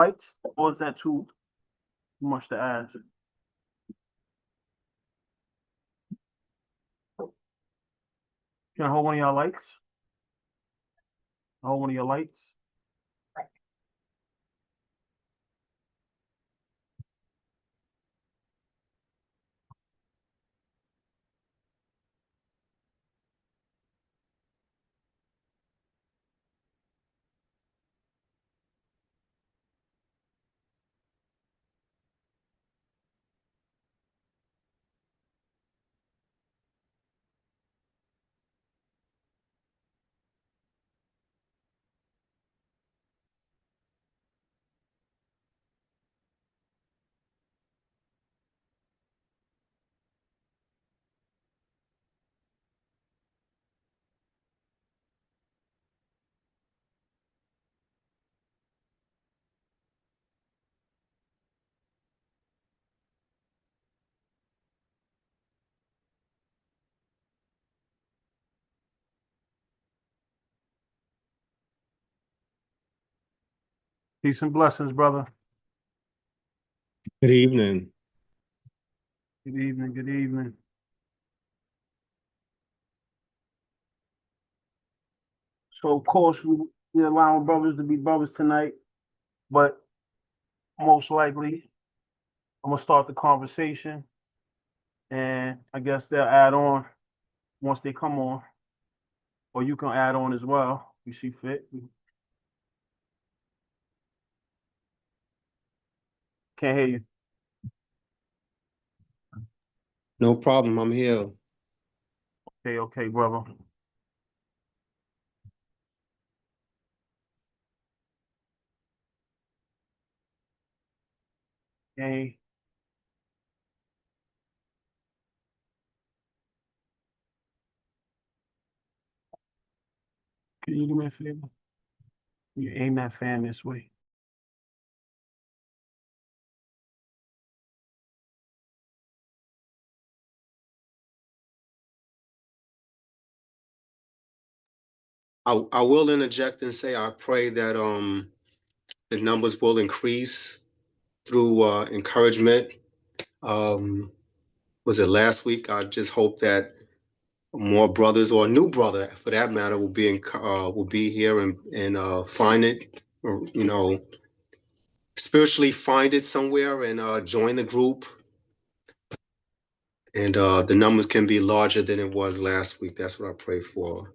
lights, or is that too much to ask? Can I hold one of y'all lights? Hold one of your lights. Peace and blessings, brother. Good evening. Good evening. Good evening. So, of course, we're allowing brothers to be brothers tonight, but most likely, I'm gonna start the conversation, and I guess they'll add on once they come on, or you can add on as well. You see fit. Can't hear you. No problem. I'm here. Okay, brother. Hey, can you do me a favor? You aim that fan this way. I will interject and say I pray that the numbers will increase through encouragement. Was it last week? I just hope that more brothers, or a new brother for that matter, will be here and find it, or spiritually find it somewhere and join the group. And the numbers can be larger than it was last week. That's what I pray for.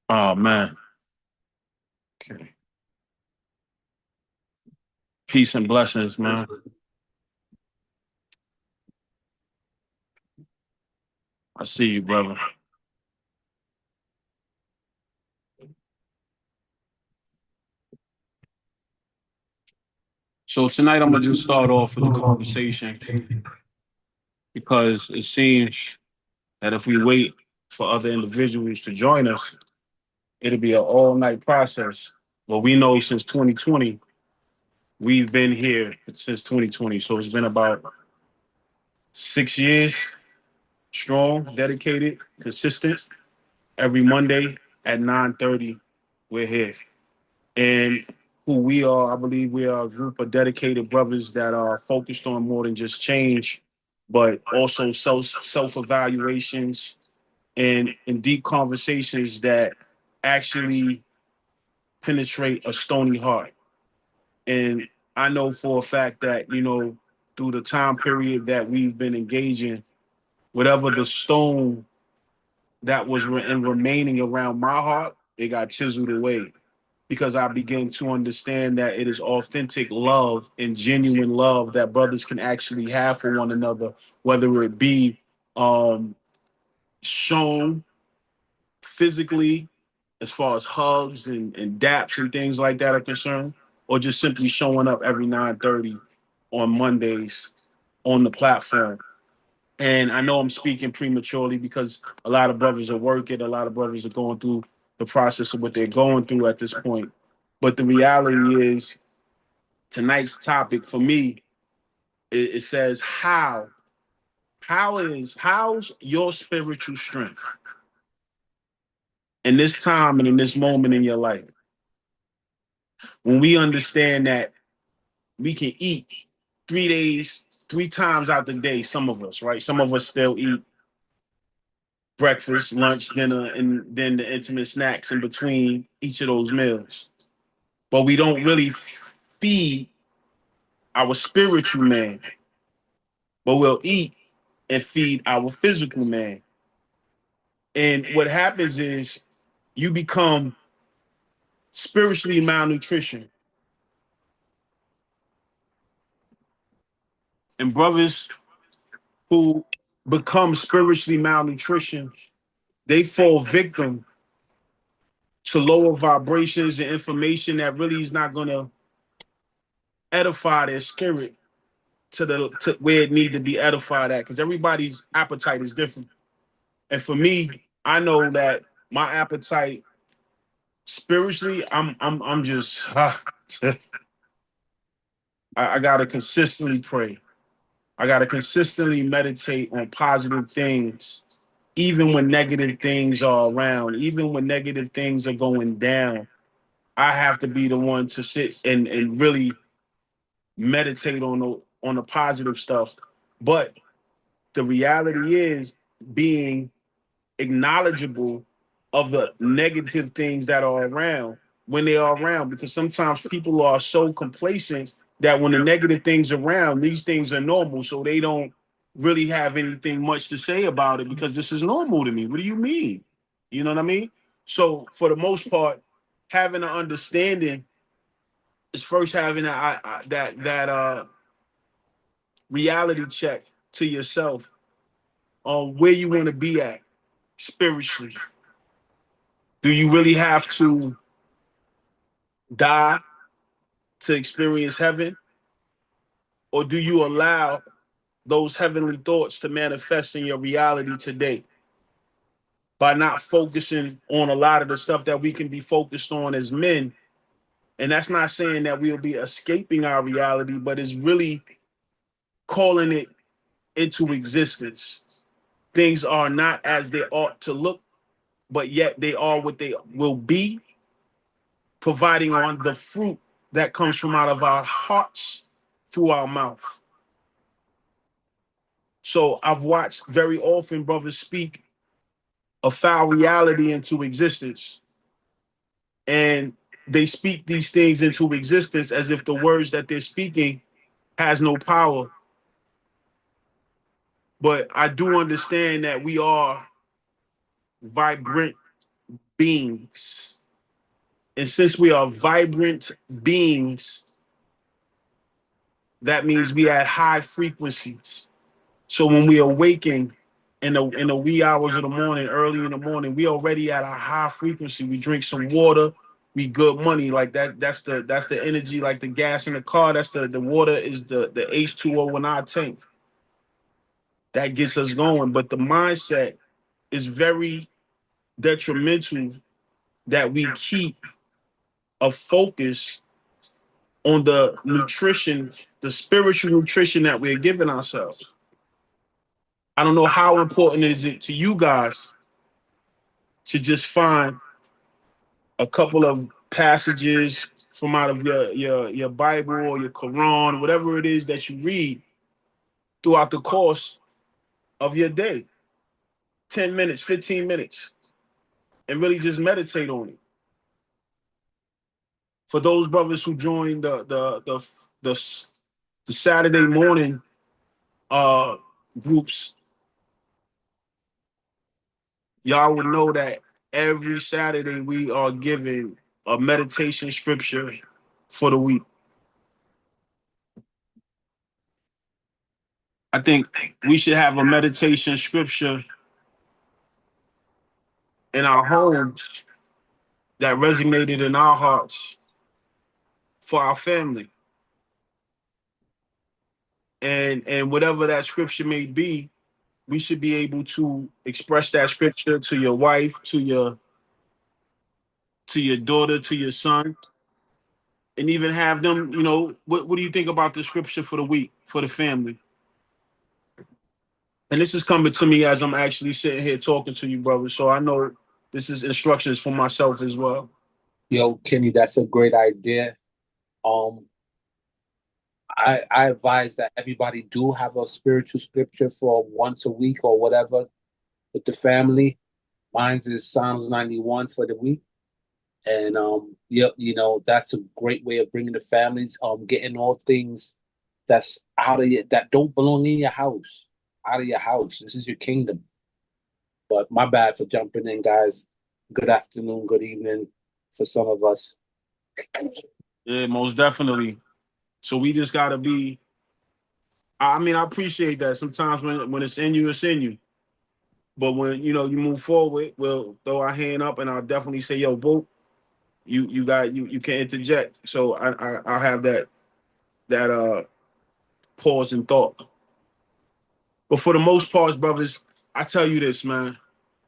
Oh man. Okay. Peace and blessings, man. I see you, brother. So tonight I'm gonna just start off with the conversation because it seems that if we wait for other individuals to join us, it'll be an all-night process. Well, we know since 2020, we've been here since 2020, so it's been about 6 years strong, dedicated, consistent. Every Monday at 9:30, we're here. And who we are, I believe we are a group of dedicated brothers that are focused on more than just change, but also self evaluations and deep conversations that actually penetrate a stony heart. And I know for a fact that, through the time period that we've been engaging, whatever the stone that was remaining around my heart, it got chiseled away because I began to understand that it is authentic love and genuine love that brothers can actually have for one another, whether it be um, shown physically, as far as hugs and daps and things like that are concerned, or just simply showing up every 9:30 on Mondays on the platform. And I know I'm speaking prematurely because a lot of brothers are working, a lot of brothers are going through the process of what they're going through at this point. But the reality is, tonight's topic for me, it says how's your spiritual strength in this time and in this moment in your life, when we understand that we can eat 3 days, 3 times out the day, some of us, right? Some of us still eat breakfast, lunch, dinner, and then the intimate snacks in between each of those meals. But we don't really feed our spiritual man, but we'll eat and feed our physical man. And what happens is you become spiritually malnutrition. And brothers who become spiritually malnutrition, they fall victim to lower vibrations and information that really is not going to edify their spirit to where it need to be edified at, because everybody's appetite is different. And for me, I know that my appetite spiritually, I'm just I gotta consistently pray. I gotta consistently meditate on positive things, even when negative things are around, even when negative things are going down. I have to be the one to sit and really meditate on the positive stuff. But the reality is being acknowledgeable of the negative things that are around when they are around, because sometimes people are so complacent that when the negative things are around, these things are normal, so they don't really have anything much to say about it because this is normal to me. What do you mean? You know what I mean? So for the most part, having an understanding is first having that reality check to yourself on where you want to be at spiritually. Do you really have to die to experience heaven? Or do you allow those heavenly thoughts to manifest in your reality today by not focusing on a lot of the stuff that we can be focused on as men? And that's not saying that we'll be escaping our reality, but it's really calling it into existence. Things are not as they ought to look, but yet they are what they will be, providing on the fruit that comes from out of our hearts through our mouth. So I've watched very often brothers speak a foul reality into existence, and they speak these things into existence as if the words that they're speaking has no power. But I do understand that we are vibrant beings. And since we are vibrant beings, that means we at high frequencies. So when we awaken in the wee hours of the morning, early in the morning, we already at a high frequency. We drink some water, we good money. Like that's the energy, like the gas in the car. That's the water is the H2O in our tank. That gets us going. But the mindset is very detrimental that we keep a focus on the nutrition, the spiritual nutrition that we're giving ourselves. I don't know how important is it to you guys to just find a couple of passages from out of your Bible or your Quran, whatever it is that you read throughout the course of your day. 10 minutes, 15 minutes, and really just meditate on it. For those brothers who joined the, the Saturday morning uh groups, y'all would know that every Saturday we are given a meditation scripture for the week. I think we should have a meditation scripture in our homes that resonated in our hearts for our family. And whatever that scripture may be, we should be able to express that scripture to your wife, to your daughter, to your son, and even have them, what do you think about the scripture for the week for the family? And this is coming to me as I'm actually sitting here talking to you, brother. So I know this is instructions for myself as well. Yo, Kenny, that's a great idea. Um, I advise that everybody do have a spiritual scripture for once a week or whatever with the family. Mine's is Psalms 91 for the week. And yeah, that's a great way of bringing the families, getting all things that's out of that don't belong in your house, out of your house. This is your kingdom. But my bad for jumping in, guys. Good afternoon, good evening for some of us. Yeah, most definitely. So we just gotta be. I mean, I appreciate that. Sometimes when it's in you, it's in you. But when you move forward, we'll throw our hand up, and I'll definitely say, "Yo, boo, you can interject." So I'll have that pause and thought. But for the most part, brothers, I tell you this, man.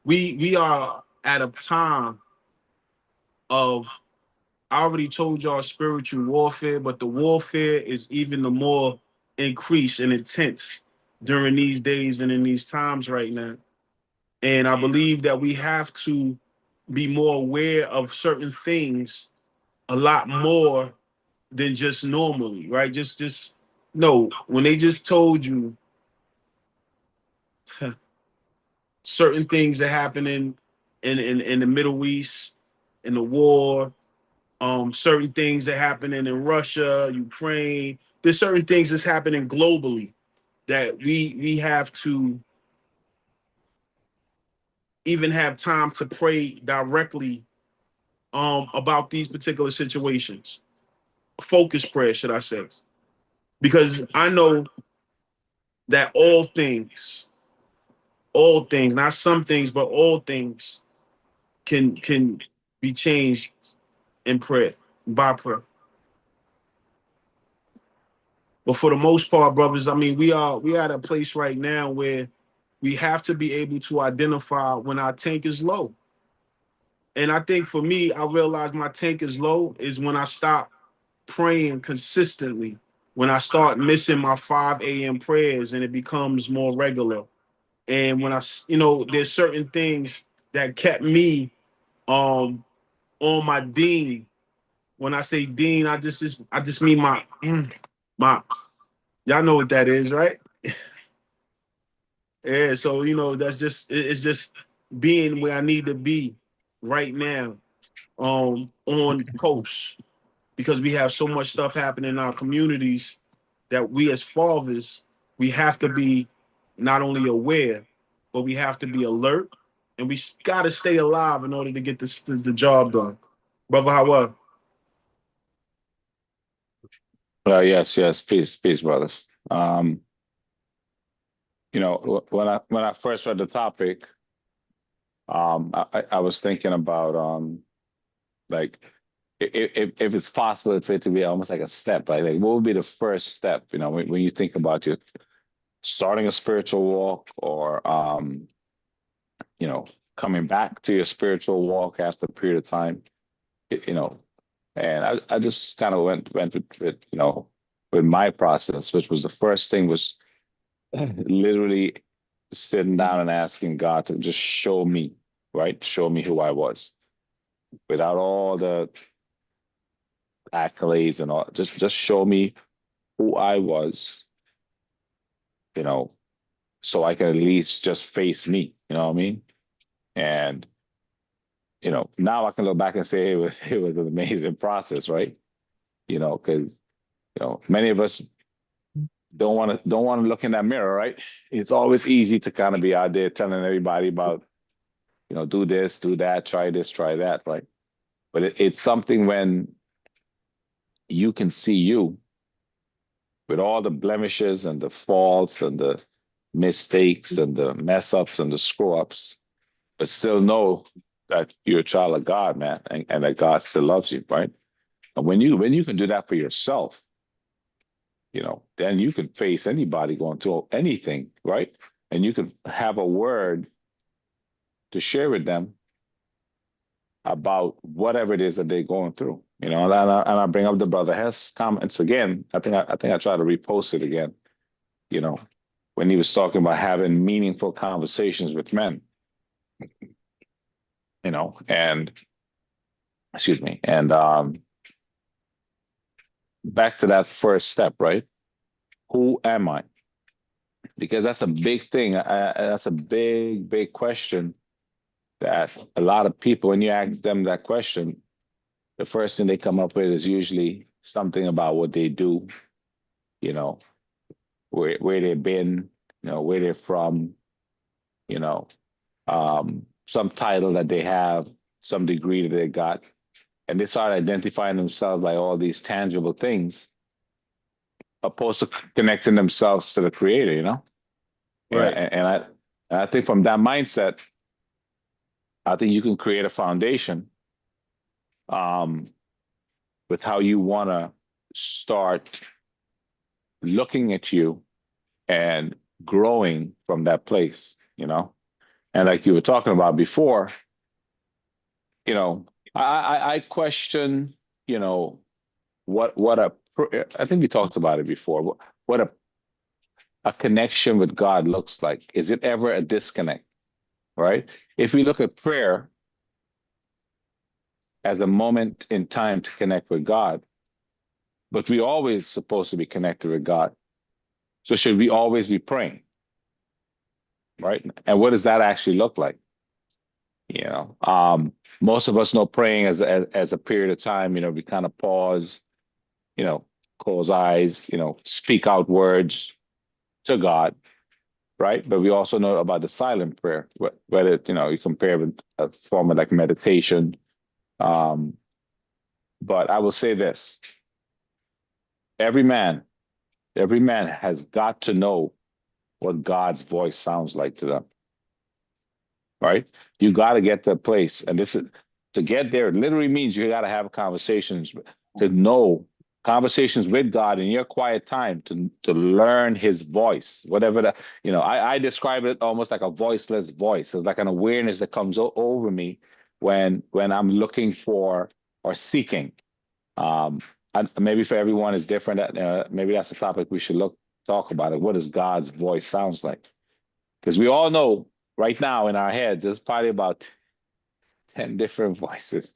We are at a time of, I already told y'all, spiritual warfare, but the warfare is even the more increased and intense during these days and in these times right now. And I believe that we have to be more aware of certain things a lot more than just normally, right? Just no, when they just told you certain things are happening in the Middle East, in the war, certain things are happening in Russia, Ukraine. There's certain things that's happening globally that we have to even have time to pray directly about these particular situations. Focus prayer, should I say? Because I know that all things, not some things, but all things can be changed in prayer, by prayer. But for the most part, brothers, I mean, we at a place right now where we have to be able to identify when our tank is low. And I think for me, I realize my tank is low is when I stop praying consistently, when I start missing my 5 a.m. prayers and it becomes more regular. And when there's certain things that kept me on my dean. When I say dean, I just mean my y'all know what that is, right? Yeah, so that's it's just being where I need to be right now, on post, because we have so much stuff happening in our communities that we as fathers, we have to be not only aware, but we have to be alert, and we got to stay alive in order to get the job done. Brother, how well? Yes, peace, brothers. you know, when I first read the topic, I was thinking about like if it's possible for it to be almost like a step, like what would be the first step, you know, when you think about your starting a spiritual walk or you know, coming back to your spiritual walk after a period of time, you know, and I just kind of went with you know, with my process, which was the first thing was literally sitting down and asking God to just show me, right? Show me who I was without all the accolades and all. Just show me who I was, you know, so I can at least just face me. You know what I mean? And you know, now I can look back and say it was an amazing process, right? You know, because you know many of us don't want to look in that mirror, right? It's always easy to kind of be out there telling everybody about, you know, do this, do that, try this, try that, right? But it's something when you can see you with all the blemishes and the faults and the mistakes and the mess ups and the screw ups, but still know that you're a child of God, man, and that God still loves you, right? And when you can do that for yourself, you know, then you can face anybody going through anything, right? And you can have a word to share with them about whatever it is that they're going through. You know, and I bring up the brother Hess comments again. I think I try to repost it again. You know, when he was talking about having meaningful conversations with men. You know, and excuse me, and back to that first step, right? Who am I? Because that's a big thing. That's a big question that a lot of people, when you ask them that question, the first thing they come up with is usually something about what they do, you know, where they've been, you know, where they're from, you know, some title that they have, some degree that they got, and they start identifying themselves by all these tangible things, opposed to connecting themselves to the Creator, you know. Right. And I think from that mindset, I think you can create a foundation um, with how you want to start looking at you and growing from that place, you know. And like you were talking about before, you know, I question, you know, what a I think we talked about it before. What a connection with God looks like. Is it ever a disconnect? Right? If we look at prayer as a moment in time to connect with God, but we always supposed to be connected with God. So should we always be praying? Right? And what does that actually look like? You know, most of us know praying as a period of time, you know, we kind of pause, you know, close eyes, you know, speak out words to God, right? But we also know about the silent prayer, whether, you know, you compare with a form of like meditation. Um, but I will say this, every man, every man has got to know what God's voice sounds like to them, right? You got to get to a place, and this is to get there. It literally means you got to have conversations to know conversations with God in your quiet time to learn His voice, whatever that you know. I describe it almost like a voiceless voice. It's like an awareness that comes over me when I'm looking for or seeking. And maybe for everyone is different. Maybe that's a topic we should talk about it. What does God's voice sounds like? Because we all know right now in our heads, there's probably about 10 different voices,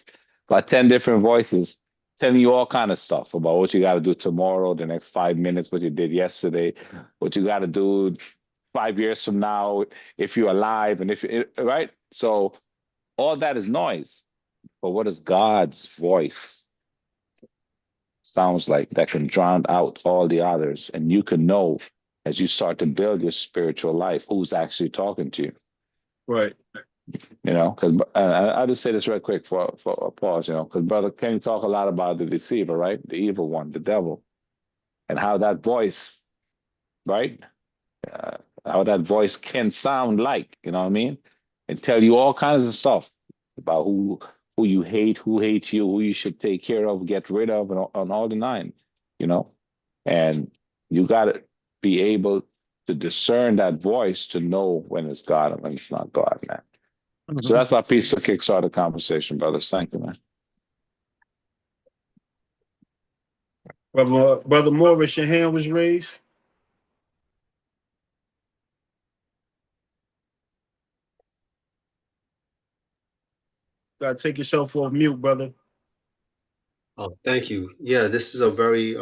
about 10 different voices telling you all kind of stuff about what you got to do tomorrow, the next 5 minutes, what you did yesterday, what you got to do 5 years from now, if you're alive and if you, right? So all that is noise. But what is God's voice sounds like that can drown out all the others? And you can know as you start to build your spiritual life, who's actually talking to you. Right. You know, because I'll just say this real quick for a pause, you know, because Brother Kenny talk a lot about the deceiver, right? The evil one, the devil, and how that voice, right? how that voice can sound like, you know what I mean? And tell you all kinds of stuff about who you hate, who hates you, who you should take care of, get rid of, and all the nine, you know? And you got to be able to discern that voice to know when it's God and when it's not God, man. So that's my piece to kickstart the conversation, brothers. Thank you, man. Brother Morris, your hand was raised. Gotta take yourself off mute, brother. Oh, thank you. Yeah, this is a very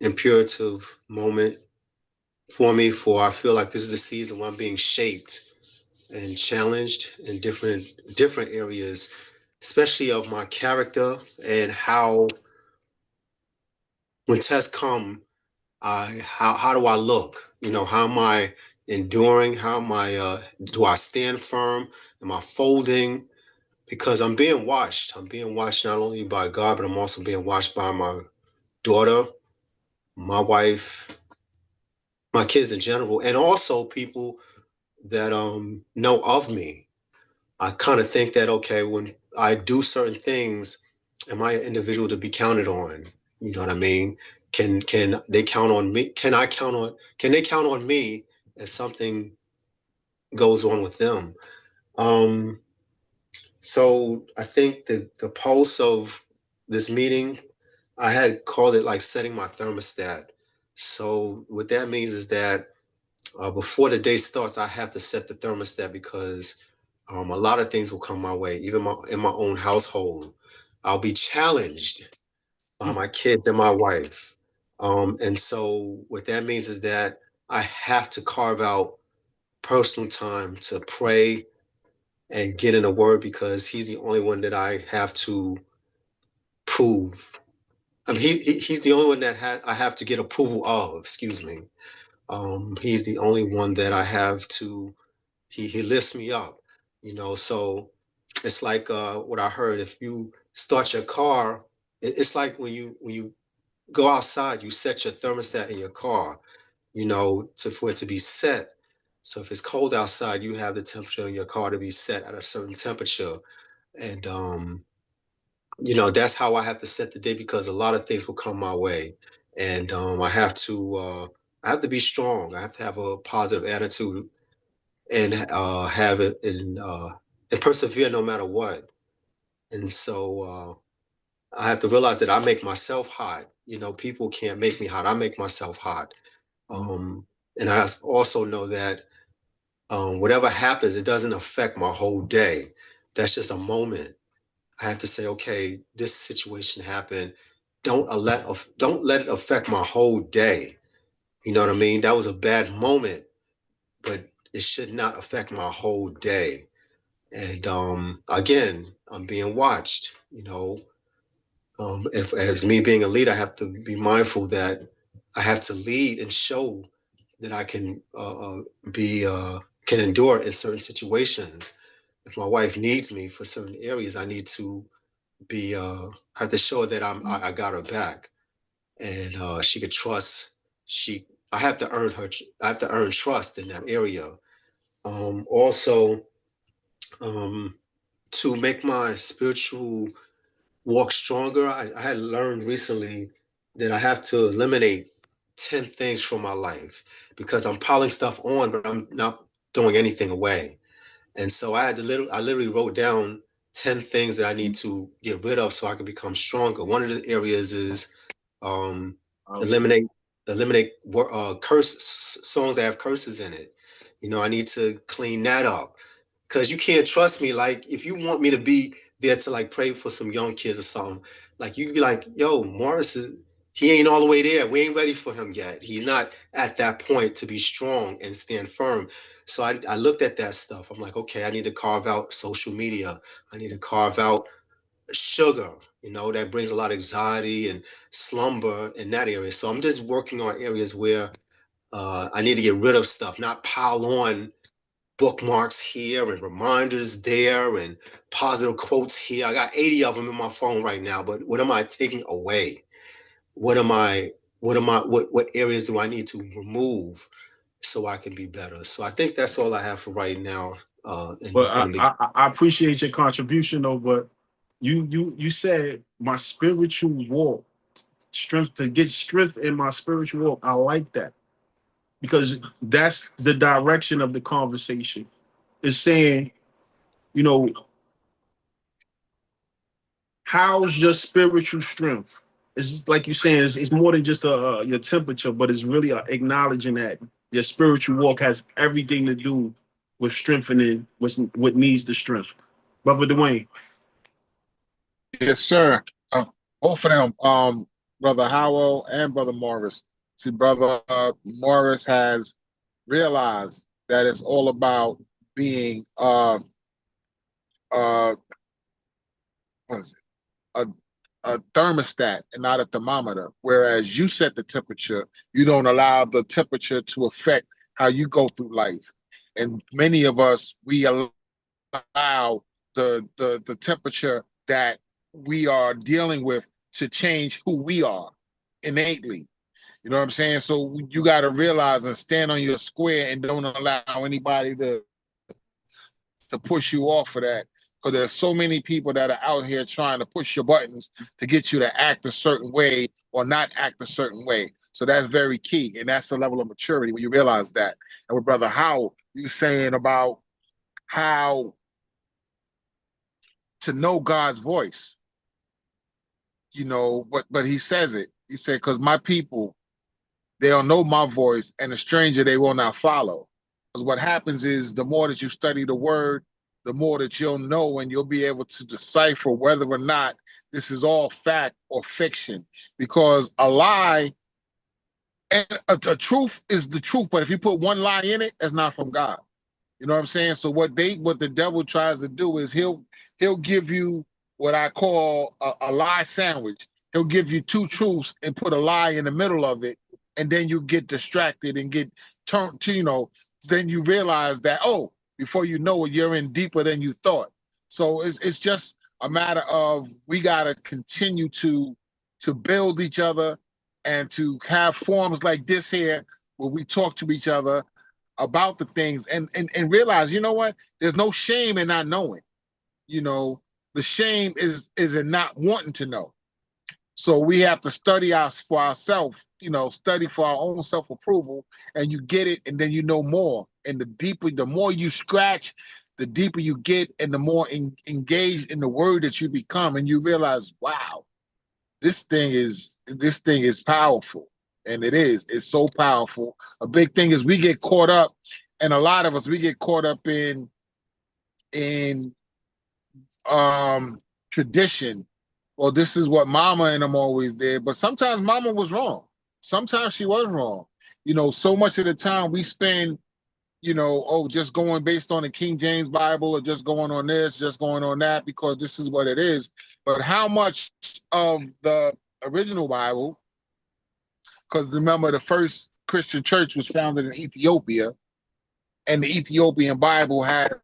imperative moment for me. For I feel like this is the season where I'm being shaped and challenged in different areas, especially of my character and how when tests come, how do I look? You know, how am I enduring? How am I do I stand firm? Am I folding? Because I'm being watched. I'm being watched not only by God, but I'm also being watched by my daughter, my wife, my kids in general, and also people that know of me. I kind of think that, okay, when I do certain things, am I an individual to be counted on? You know what I mean? Can they count on me? Can they count on me if something goes on with them? Um, so I think the pulse of this meeting, I had called it like setting my thermostat. So what that means is that before the day starts, I have to set the thermostat because a lot of things will come my way, even in my own household. I'll be challenged by my kids and my wife. And so what that means is that I have to carve out personal time to pray and get in the word because he's the only one that I have to prove. I mean, he's the only one that I have to get approval of, excuse me. He's the only one that I have to he lifts me up, you know. So it's like what I heard. If you start your car, it's like when you go outside, you set your thermostat in your car, you know, for it to be set. So if it's cold outside, you have the temperature in your car to be set at a certain temperature, and you know that's how I have to set the day because a lot of things will come my way, and I have to be strong. I have to have a positive attitude and have it and persevere no matter what. And so I have to realize that I make myself hot. You know, people can't make me hot. I make myself hot. Um, and I also know that whatever happens, it doesn't affect my whole day. That's just a moment. I have to say, okay, this situation happened. Don't let it affect my whole day. You know what I mean? That was a bad moment, but it should not affect my whole day. And again, I'm being watched. You know, if as me being a leader, I have to be mindful that I have to lead and show that I can be can endure in certain situations. If my wife needs me for certain areas, I need to be have to show that I got her back, and she could trust. She I have to earn her. I have to earn trust in that area. Also, um, to make my spiritual walk stronger, I had learned recently that I have to eliminate 10 things from my life because I'm piling stuff on, but I'm not throwing anything away. And so I literally wrote down 10 things that I need to get rid of so I can become stronger. One of the areas is um, eliminate songs that have curses in it. You know, I need to clean that up because you can't trust me. Like, if you want me to be there to like pray for some young kids or something, like you would be like, yo, Morris he ain't all the way there. We ain't ready for him yet. He's not at that point to be strong and stand firm. So I looked at that stuff. I'm like, okay, I need to carve out social media. I need to carve out sugar, you know, that brings a lot of anxiety and slumber in that area. So I'm just working on areas where I need to get rid of stuff, not pile on bookmarks here and reminders there and positive quotes here. I got 80 of them in my phone right now, but what am I taking away? What areas do I need to remove? so I can be better. So I think that's all I have for right now. But I appreciate your contribution though, but you said my spiritual walk, strength to get strength in my spiritual walk. I like that because that's the direction of the conversation. It's saying, you know, how's your spiritual strength? It's like you're saying, it's more than just your temperature, but it's really acknowledging that your spiritual walk has everything to do with strengthening what needs the strength. Brother Dwayne. Yes, sir. Both of them, Brother Howell and Brother Morris. See, Brother Morris has realized that it's all about being what is it? A thermostat and not a thermometer. Whereas you set the temperature, you don't allow the temperature to affect how you go through life. And many of us, we allow the temperature that we are dealing with to change who we are innately. You know what I'm saying? So you got to realize and stand on your square and don't allow anybody to push you off of that. Because there's so many people that are out here trying to push your buttons to get you to act a certain way or not act a certain way. So that's very key. And that's the level of maturity when you realize that. And with Brother Howell, you saying about how to know God's voice, you know, but he says it. He said, because my people, they'll know my voice, and a stranger they will not follow. Because what happens is the more that you study the word, the more that you'll know and you'll be able to decipher whether or not this is all fact or fiction. Because a lie and a truth is the truth, but if you put one lie in it, that's not from God. You know what I'm saying? So what the devil tries to do is he'll give you what I call a lie sandwich. He'll give you two truths and put a lie in the middle of it, and then you get distracted and get turned to, you know, then you realize that, oh, before you know it, you're in deeper than you thought. So it's just a matter of we gotta continue to build each other and to have forums like this here where we talk to each other about the things and realize, you know what, there's no shame in not knowing. You know, the shame is in not wanting to know. So we have to study us for ourselves, you know, study for our own self-approval, and you get it, and then you know more. And the more you scratch, the deeper you get, and the more engaged in the word that you become, and you realize, wow, this thing is powerful. And it's so powerful. A big thing is we get caught up, and a lot of us, we get caught up in tradition. Well, this is what mama and them always did, but sometimes mama was wrong. Sometimes she was wrong. You know, so much of the time we spend, you know, oh, just going based on the King James Bible, or just going on this, just going on that, because this is what it is. But how much of the original Bible, because remember, the first Christian church was founded in Ethiopia, and the Ethiopian Bible had to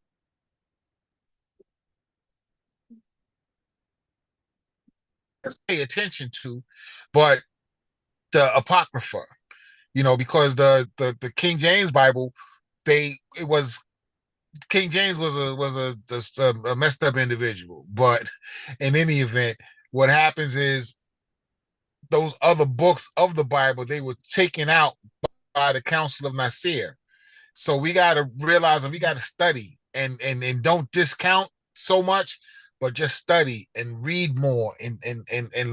pay attention to, but the Apocrypha, you know, because the King James Bible, King James was a messed up individual. But in any event, what happens is those other books of the Bible, they were taken out by the Council of Nicaea. So we got to realize that we got to study and don't discount so much, but just study and read more and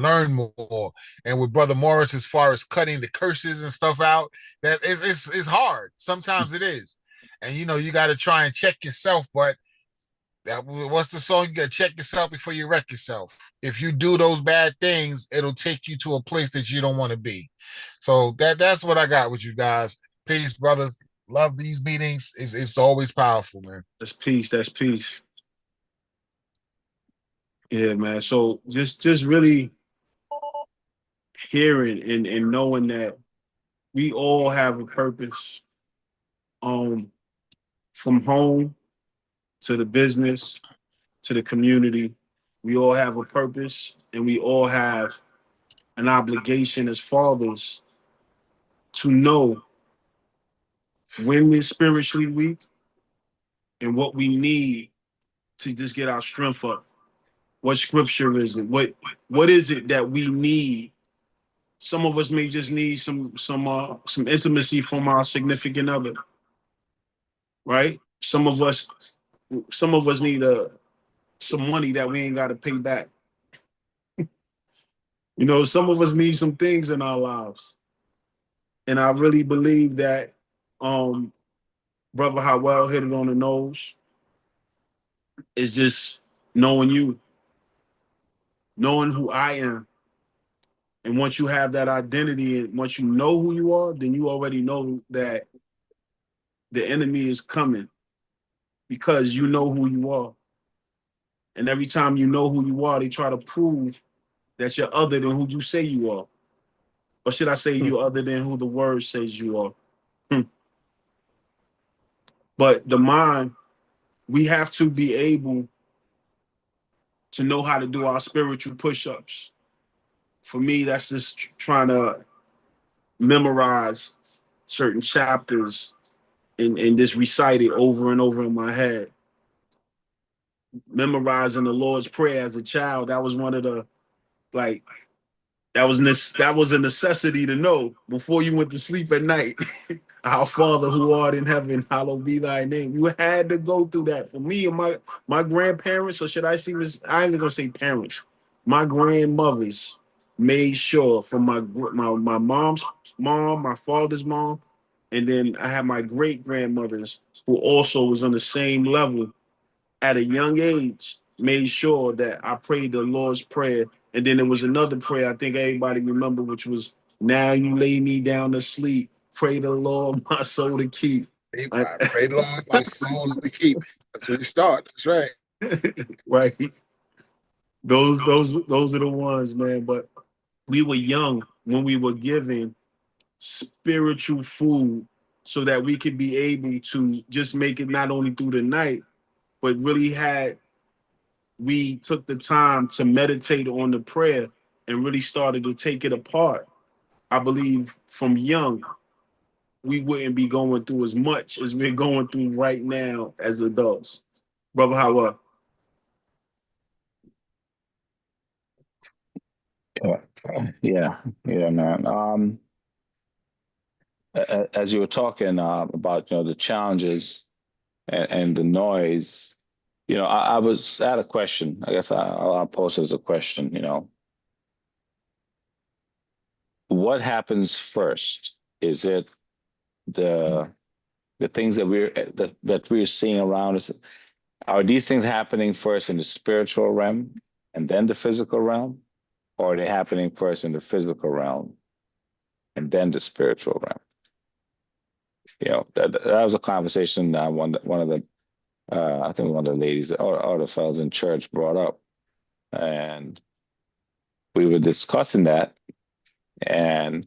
learn more. And with Brother Morris, as far as cutting the curses and stuff out, that is hard. Sometimes it is. And, you know, you got to try and check yourself, but what's the song? You got to check yourself before you wreck yourself. If you do those bad things, it'll take you to a place that you don't want to be. So that's what I got with you guys. Peace, brothers. Love these meetings. It's always powerful, man. That's peace. That's peace. Yeah, man. So just really hearing and knowing that we all have a purpose. From home to the business to the community, we all have a purpose, and we all have an obligation as fathers to know when we're spiritually weak and what we need to just get our strength up. What scripture is it? What is it that we need? Some of us may just need some intimacy from our significant other, right? Some of us need some money that we ain't got to pay back. You know, some of us need some things in our lives. And I really believe that Brother Howell hit it on the nose. It's just knowing you, knowing who I am. And once you have that identity and once you know who you are, then you already know that the enemy is coming because you know who you are. And every time you know who you are, they try to prove that you're other than who you say you are. Or should I say you're other than who the word says you are? But the mind, we have to be able to know how to do our spiritual push-ups. For me, that's just trying to memorize certain chapters and just recite it over and over in my head. Memorizing the Lord's Prayer as a child, that was one of the, like, that was a necessity to know before you went to sleep at night. Our Father who art in heaven, hallowed be thy name. You had to go through that. For me and my grandparents, or should I say, I ain't even gonna say parents. My grandmothers made sure from my mom's mom, my father's mom, and then I had my great grandmothers who also was on the same level at a young age, made sure that I prayed the Lord's Prayer. And then there was another prayer I think everybody remember, which was, now you lay me down to sleep. Pray the Lord my soul to keep. I pray the Lord my soul to keep. That's where you start. That's right. Right. Those are the ones, man. But we were young when we were given spiritual food so that we could be able to just make it not only through the night, but really we took the time to meditate on the prayer and really started to take it apart. I believe from young, we wouldn't be going through as much as we're going through right now as adults. Brother Howard. Yeah, man. As you were talking about, the challenges and the noise, I had a question. I guess I'll pose it as a question. What happens first? Is it the things that we're seeing around us? Are these things happening first in the spiritual realm and then the physical realm, or are they happening first in the physical realm and then the spiritual realm? That was a conversation that one of the I think one of the ladies or the fellows in church brought up, and we were discussing that, and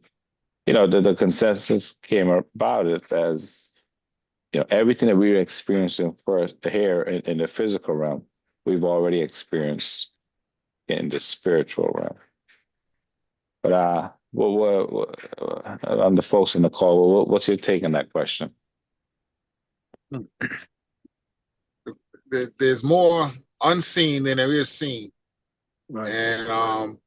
the consensus came about it as everything that we were experiencing first here in the physical realm, we've already experienced in the spiritual realm. But on the folks in the call, what's your take on that question? There's more unseen than there is seen. Right. And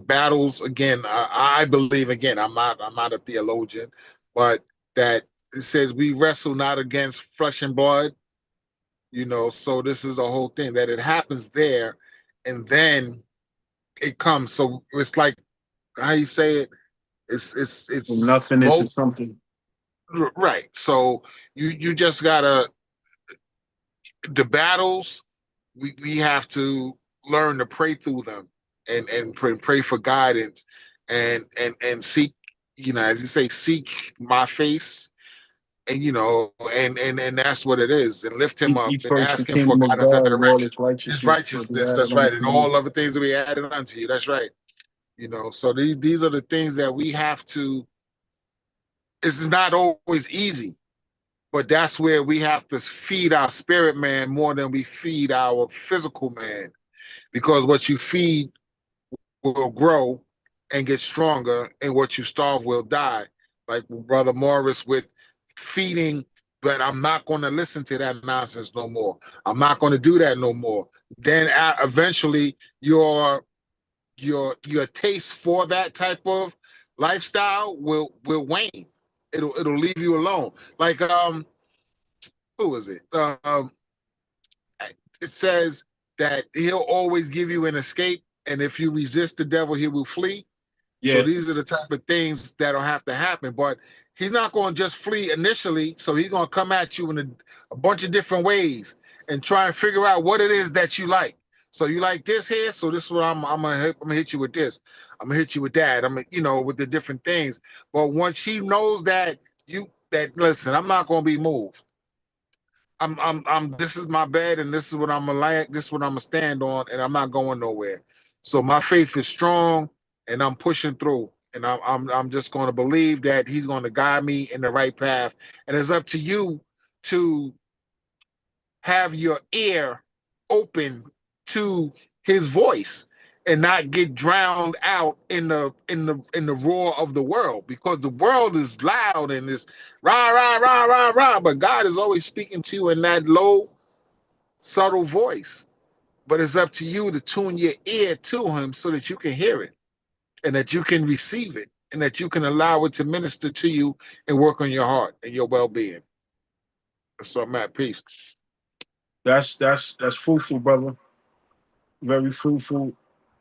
battles, again, I believe, again, I'm not a theologian, but that it says we wrestle not against flesh and blood, so this is the whole thing, that it happens there and then it comes. So it's like, how you say it, it's From nothing into something. right. So you just gotta, the battles, we have to learn to pray through them and pray for guidance and seek, as you say, seek my face, and and that's what it is, and lift him up Eat and first the ask him for kingdom of guidance and God and all direction. its His righteousness will be righteousness, added that's right, unto and you. all other things that we added unto you, that's right. So these are the things that we have to. This is not always easy, but that's where we have to feed our spirit man more than we feed our physical man, because what you feed will grow and get stronger, and what you starve will die. Like Brother Morris with feeding, but I'm not going to listen to that nonsense no more. I'm not going to do that no more. Then eventually your taste for that type of lifestyle will wane. It'll leave you alone. Like who was it? It says that he'll always give you an escape, and if you resist the devil, he will flee. So Yeah. these are the type of things that'll have to happen. But he's not going to just flee initially. So he's going to come at you in a bunch of different ways and try and figure out what it is that you like. So you like this here. So this is what I'm gonna hit you with this. I'm gonna hit you with that. With the different things. But once he knows that listen, I'm not gonna be moved. This is my bed, and this is what I'm gonna like. This is what I'm gonna stand on, and I'm not going nowhere. So my faith is strong, and I'm pushing through, and I'm just going to believe that he's going to guide me in the right path. And it's up to you to have your ear open to his voice and not get drowned out in the roar of the world, because the world is loud and is rah rah rah rah rah, but God is always speaking to you in that low, subtle voice. But it's up to you to tune your ear to him so that you can hear it and that you can receive it and that you can allow it to minister to you and work on your heart and your well-being. So I'm at peace. That's fruitful, brother. Very fruitful.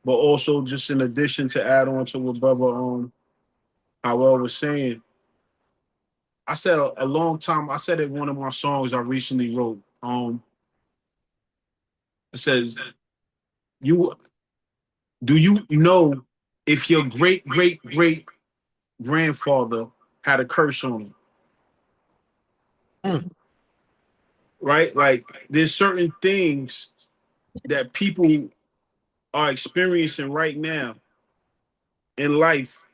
But also, just in addition, to add on to what brother Howell was saying, I said a long time. I said it in one of my songs I recently wrote. It says, "You do you know if your great great great grandfather had a curse on him?" Mm. Right? Like, there's certain things that people are experiencing right now in life.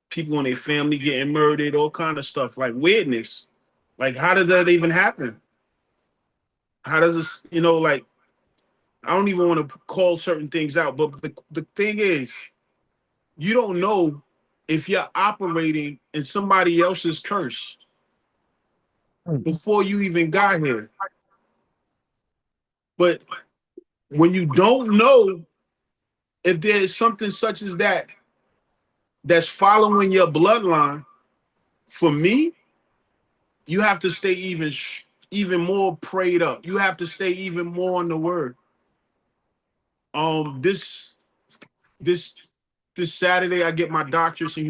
People in their family getting murdered, all kind of stuff, like weirdness. Like, how did that even happen? How does this, like, I don't even want to call certain things out, but the thing is, you don't know if you're operating in somebody else's curse before you even got here. But when you don't know if there's something such as that that's following your bloodline, for me, you have to stay even more prayed up. You have to stay even more on the word. This this this Saturday, I get my doctorate in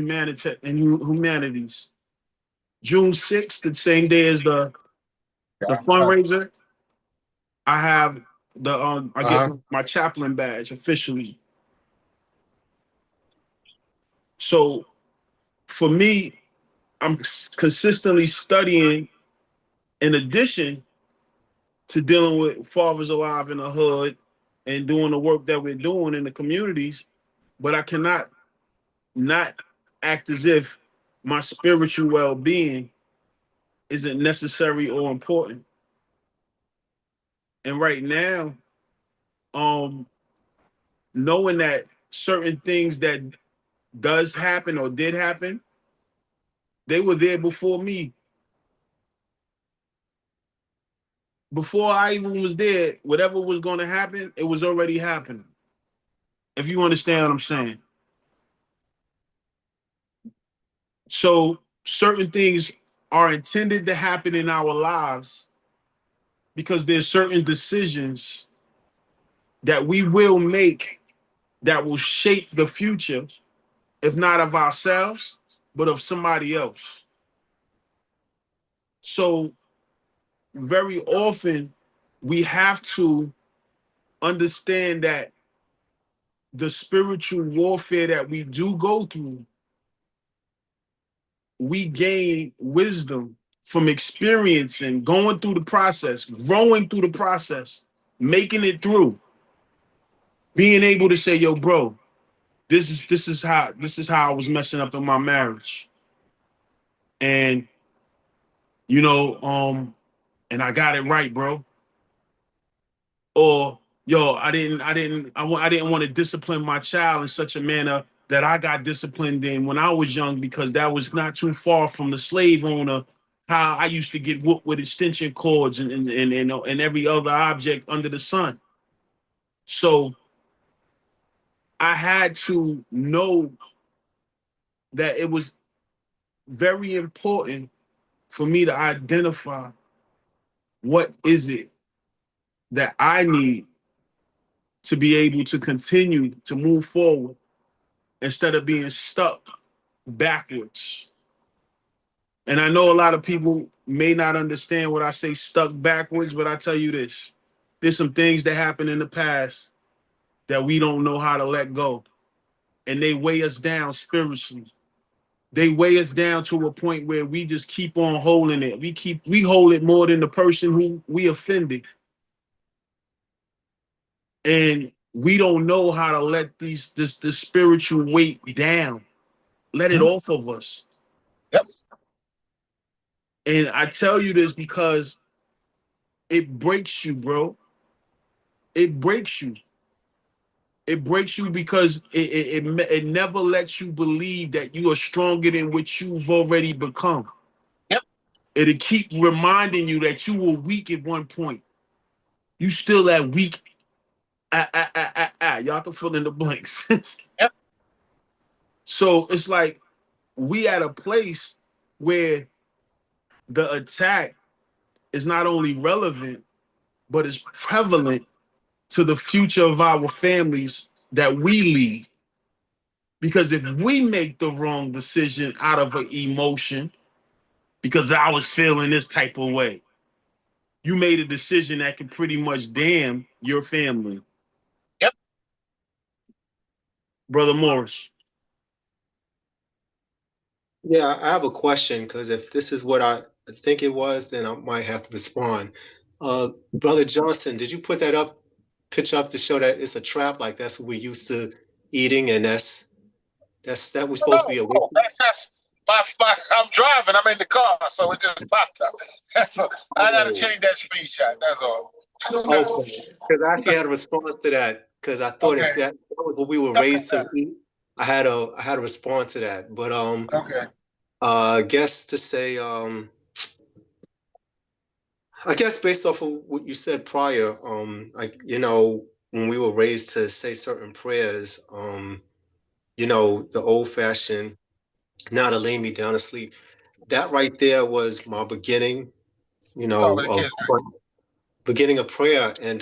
humanities. June 6th, the same day as the fundraiser, I have I get my chaplain badge officially. So for me, I'm consistently studying in addition to dealing with fathers alive in the hood and doing the work that we're doing in the communities, but I cannot not act as if my spiritual well-being isn't necessary or important. And right now, knowing that certain things that does happen or did happen, they were there before me. Before I even was there, whatever was going to happen, it was already happening. If you understand what I'm saying. So certain things are intended to happen in our lives because there's certain decisions that we will make that will shape the future, if not of ourselves, but of somebody else. So very often we have to understand that the spiritual warfare that we do go through, we gain wisdom from experiencing, going through the process, growing through the process, making it through, being able to say, yo, bro, this is how I was messing up in my marriage. And and I got it right, bro. Or, yo, I didn't want to discipline my child in such a manner that I got disciplined in when I was young, because that was not too far from the slave owner. How I used to get whooped with extension cords and every other object under the sun. So I had to know that it was very important for me to identify what is it that I need to be able to continue to move forward instead of being stuck backwards. And I know a lot of people may not understand what I say stuck backwards, but I tell you this, there's some things that happened in the past that we don't know how to let go. And they weigh us down spiritually. They weigh us down to a point where we just keep on holding it. We hold it more than the person who we offended. And we don't know how to let this spiritual weight down. Let it off of us. Yep. And I tell you this because it breaks you, bro. It breaks you. It breaks you because it never lets you believe that you are stronger than what you've already become. Yep. It'll keep reminding you that you were weak at one point. You still that weak. Y'all can fill in the blanks. Yep. So it's like we at a place where the attack is not only relevant, but is prevalent to the future of our families that we lead. Because if we make the wrong decision out of an emotion, because I was feeling this type of way, you made a decision that could pretty much damn your family. Yep. Brother Morris. Yeah, I have a question because if this is what I think it was, then I might have to respond. Brother Johnson, did you put that picture up to show that it's a trap? Like that's what we used to eating, and that was supposed to be a No, that's just I'm driving. I'm in the car, so it just popped up. So I got to change that screenshot. That's all. Okay, because I actually had a response to that because I thought if Okay. that was what we were raised to eat, I had a response to that. But Okay. I guess to say I guess based off of what you said prior, when we were raised to say certain prayers, the old fashioned, now to lay me down to sleep, that right there was my beginning, Oh, the of kids, right? beginning of prayer. And,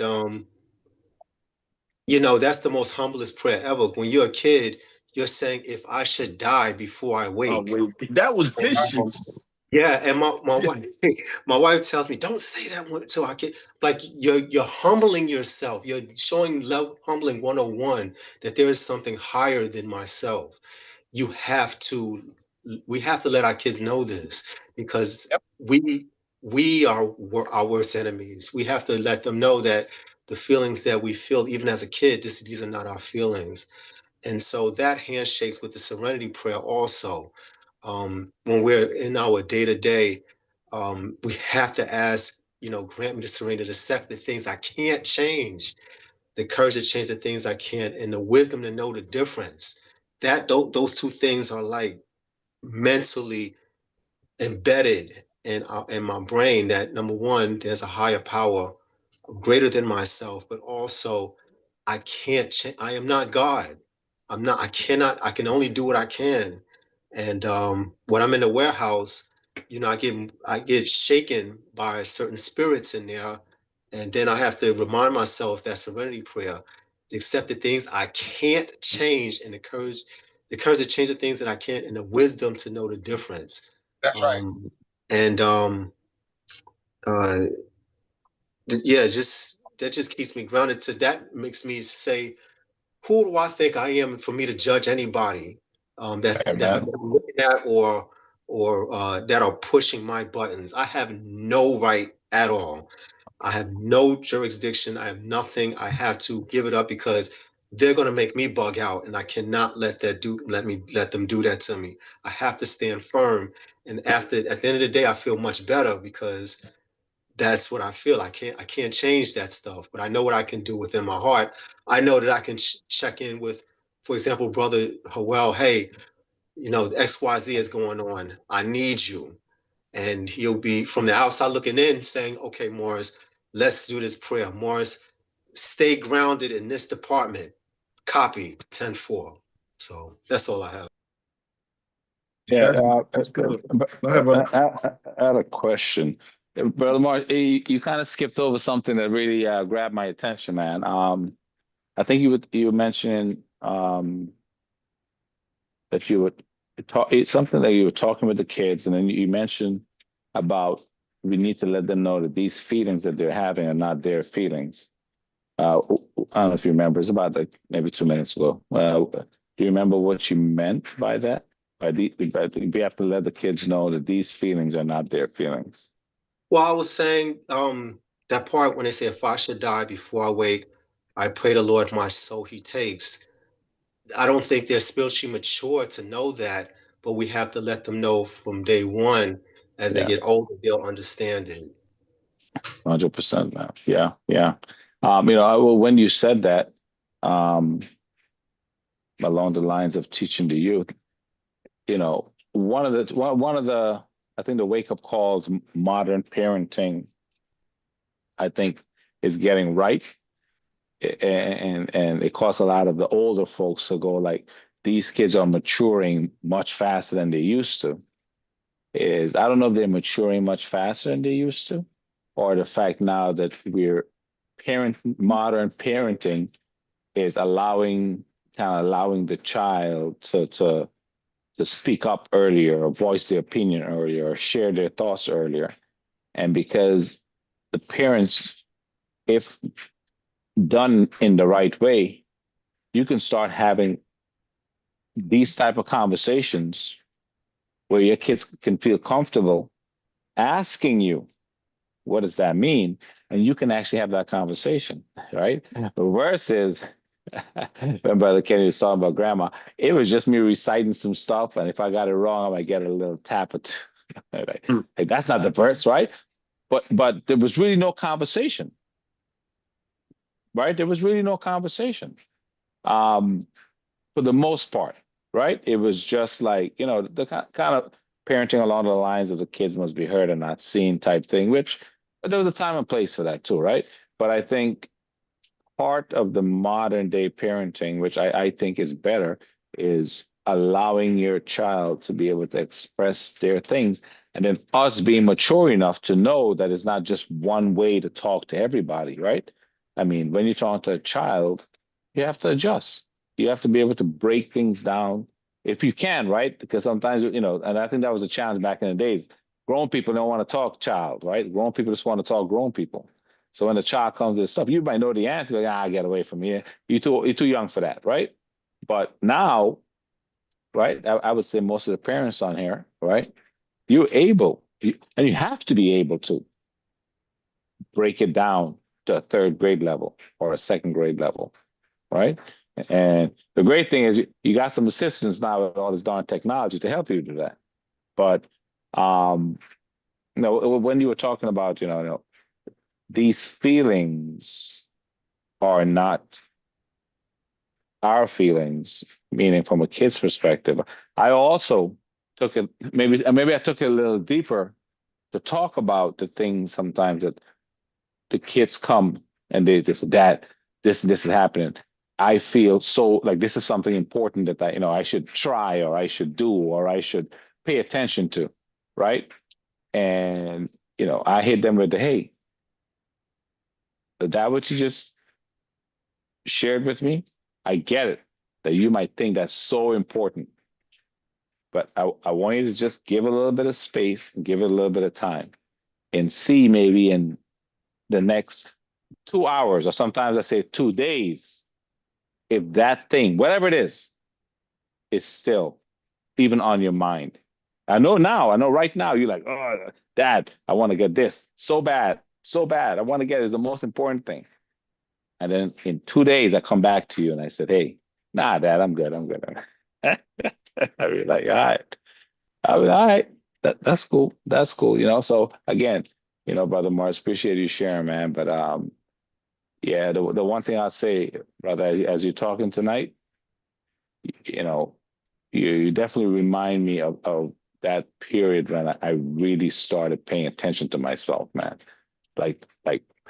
that's the most humblest prayer ever. When you're a kid, you're saying, if I should die before I Oh, wake. wait. That was And, vicious. yeah, and my wife, my wife tells me, don't say that one to our kid. Like you're humbling yourself. You're showing love, humbling 101 that there is something higher than myself. You have to, we have to let our kids know this because Yep. we are our worst enemies. We have to let them know that the feelings that we feel, even as a kid, these are not our feelings. And so that handshakes with the serenity prayer also. When we're in our day to day, we have to ask, grant me the serenity to accept the things I can't change, the courage to change the things I can't, and the wisdom to know the difference. Those two things are like mentally embedded in my brain. That number one, there's a higher power greater than myself, but also I can't change. I am not God. I'm not. I cannot. I can only do what I can. And when I'm in the warehouse, I get shaken by certain spirits in there, and then I have to remind myself that serenity prayer, to accept the things I can't change, and the courage to change the things that I can, and the wisdom to know the difference. That's right. And uh, yeah, just that just keeps me grounded. So that makes me say, who do I think I am for me to judge anybody that I'm Amen. looking at or that are pushing my buttons? I have no right at all. I have no jurisdiction. I have nothing. I have to give it up because they're going to make me bug out, and I cannot let them do that to me. I have to stand firm. And at the end of the day, I feel much better because that's what I feel. I can't change that stuff, but I know what I can do within my heart. I know that I can check in with for example, Brother Howell, hey, XYZ is going on. I need you. And he'll be from the outside looking in saying, okay, Morris, let's do this prayer. Morris, stay grounded in this department. Copy 10-4. So that's all I have. Yeah, That's good. Go ahead, brother. I had a question. Brother Mark, you kind of skipped over something that really grabbed my attention, man. I think you were mentioning that you would talk, it's something that you were talking with the kids, and then you mentioned about we need to let them know that these feelings that they're having are not their feelings. I don't know if you remember. It's about like maybe 2 minutes ago. Do you remember what you meant by that? We have to let the kids know that these feelings are not their feelings. Well, I was saying that part when they say, if I should die before I wake, I pray the Lord my soul he takes. I don't think they're spiritually mature to know that, but we have to let them know from day one. As they Yeah, get older, they'll understand it. 100%, man. Yeah, yeah. When you said that, um, along the lines of teaching the youth, one of the I think the wake up calls modern parenting, I think, is getting right, and it caused a lot of the older folks to go like, these kids are maturing much faster than they used to. I don't know if they're maturing much faster than they used to, or the fact now that modern parenting is allowing the child to speak up earlier, or voice their opinion earlier, or share their thoughts earlier. And because the parents, if done in the right way, you can start having these type of conversations where your kids can feel comfortable asking you, what does that mean? And you can actually have that conversation, right? The worst is, when Brother Kenny was talking about grandma, it was just me reciting some stuff, and if I got it wrong, I might get a little tap or two. Like, that's not the verse, right? But there was really no conversation, right? There was really no conversation, for the most part, right? It was just like, the kind of parenting along the lines of the kids must be heard and not seen type thing, which there was a time and place for that too, right? But I think part of the modern day parenting, which I think is better, is allowing your child to be able to express their things. And then us being mature enough to know that it's not just one way to talk to everybody, right? I mean, when you talk to a child, you have to adjust. You have to be able to break things down if you can, right? Because sometimes, and I think that was a challenge back in the days. Grown people don't want to talk child, right? Grown people just want to talk grown people. So when the child comes to stuff, you might know the answer, like, get away from here. You're too young for that, right? But now, right, I would say most of the parents on here, right, you're able, and you have to be able to break it down to a third grade level or a second grade level, right? And the great thing is you got some assistance now with all this darn technology to help you do that. But when you were talking about, these feelings are not our feelings, meaning from a kid's perspective. I also took it, maybe I took it a little deeper to talk about the things sometimes that the kids come and they just, Dad, this is happening. I feel so like this is something important that I should try, or I should do, or I should pay attention to, right? And I hit them with hey, is that what you just shared with me? I get it that you might think that's so important, but I want you to just give it a little bit of space, and give it a little bit of time, and see maybe in the next 2 hours, or sometimes I say 2 days, if that thing, whatever it is still even on your mind. I know right now you're like, oh, Dad, I want to get this so bad, so bad. I want to get it. It's the most important thing. And then in 2 days, I come back to you and I said, hey, nah, Dad, I'm good. I'd be like, all right. I mean, all right. That's cool. That's cool. So again, Brother Mars, appreciate you sharing, man. But yeah, the one thing I'll say, brother, as you're talking tonight, you know, you definitely remind me of that period when I really started paying attention to myself, man. Like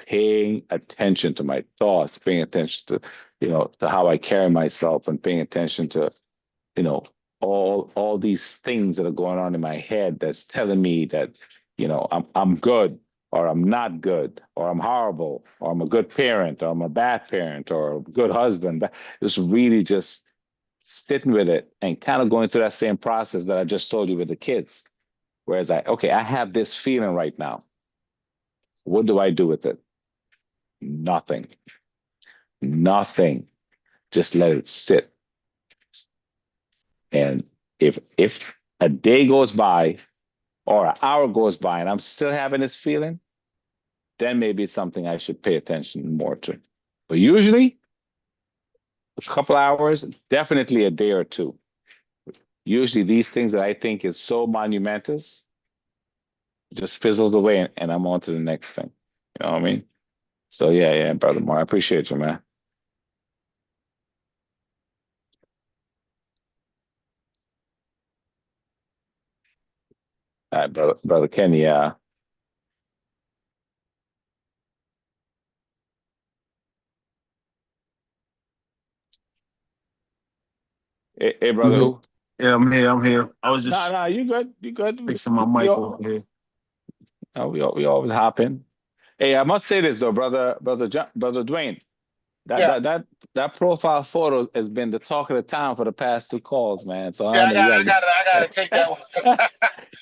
paying attention to my thoughts, paying attention to, to how I carry myself, and paying attention to, you know, all these things that are going on in my head that's telling me that, I'm good, or I'm not good, or I'm horrible, or I'm a good parent, or I'm a bad parent, or a good husband. Just really just sitting with it and kind of going through that same process that I just told you with the kids. Whereas I have this feeling right now. What do I do with it? Nothing. Nothing. Just let it sit. And if a day goes by or an hour goes by and I'm still having this feeling, then maybe it's something I should pay attention more to. But usually a couple hours, definitely a day or two. Usually these things that I think is so monumentous just fizzled away, and I'm on to the next thing. You know what I mean? So yeah, brother Mar, I appreciate you, man. All right, brother Kenny. Hey, brother, Mhm. who? Yeah, I'm here. I was just No, you good. You good. fixing my mic over here. We always hop in. Hey, I must say this though, brother Dwayne. That Yeah, that that that profile photo has been the talk of the town for the past two calls, man. So I yeah, don't know. You I gotta take that one. got.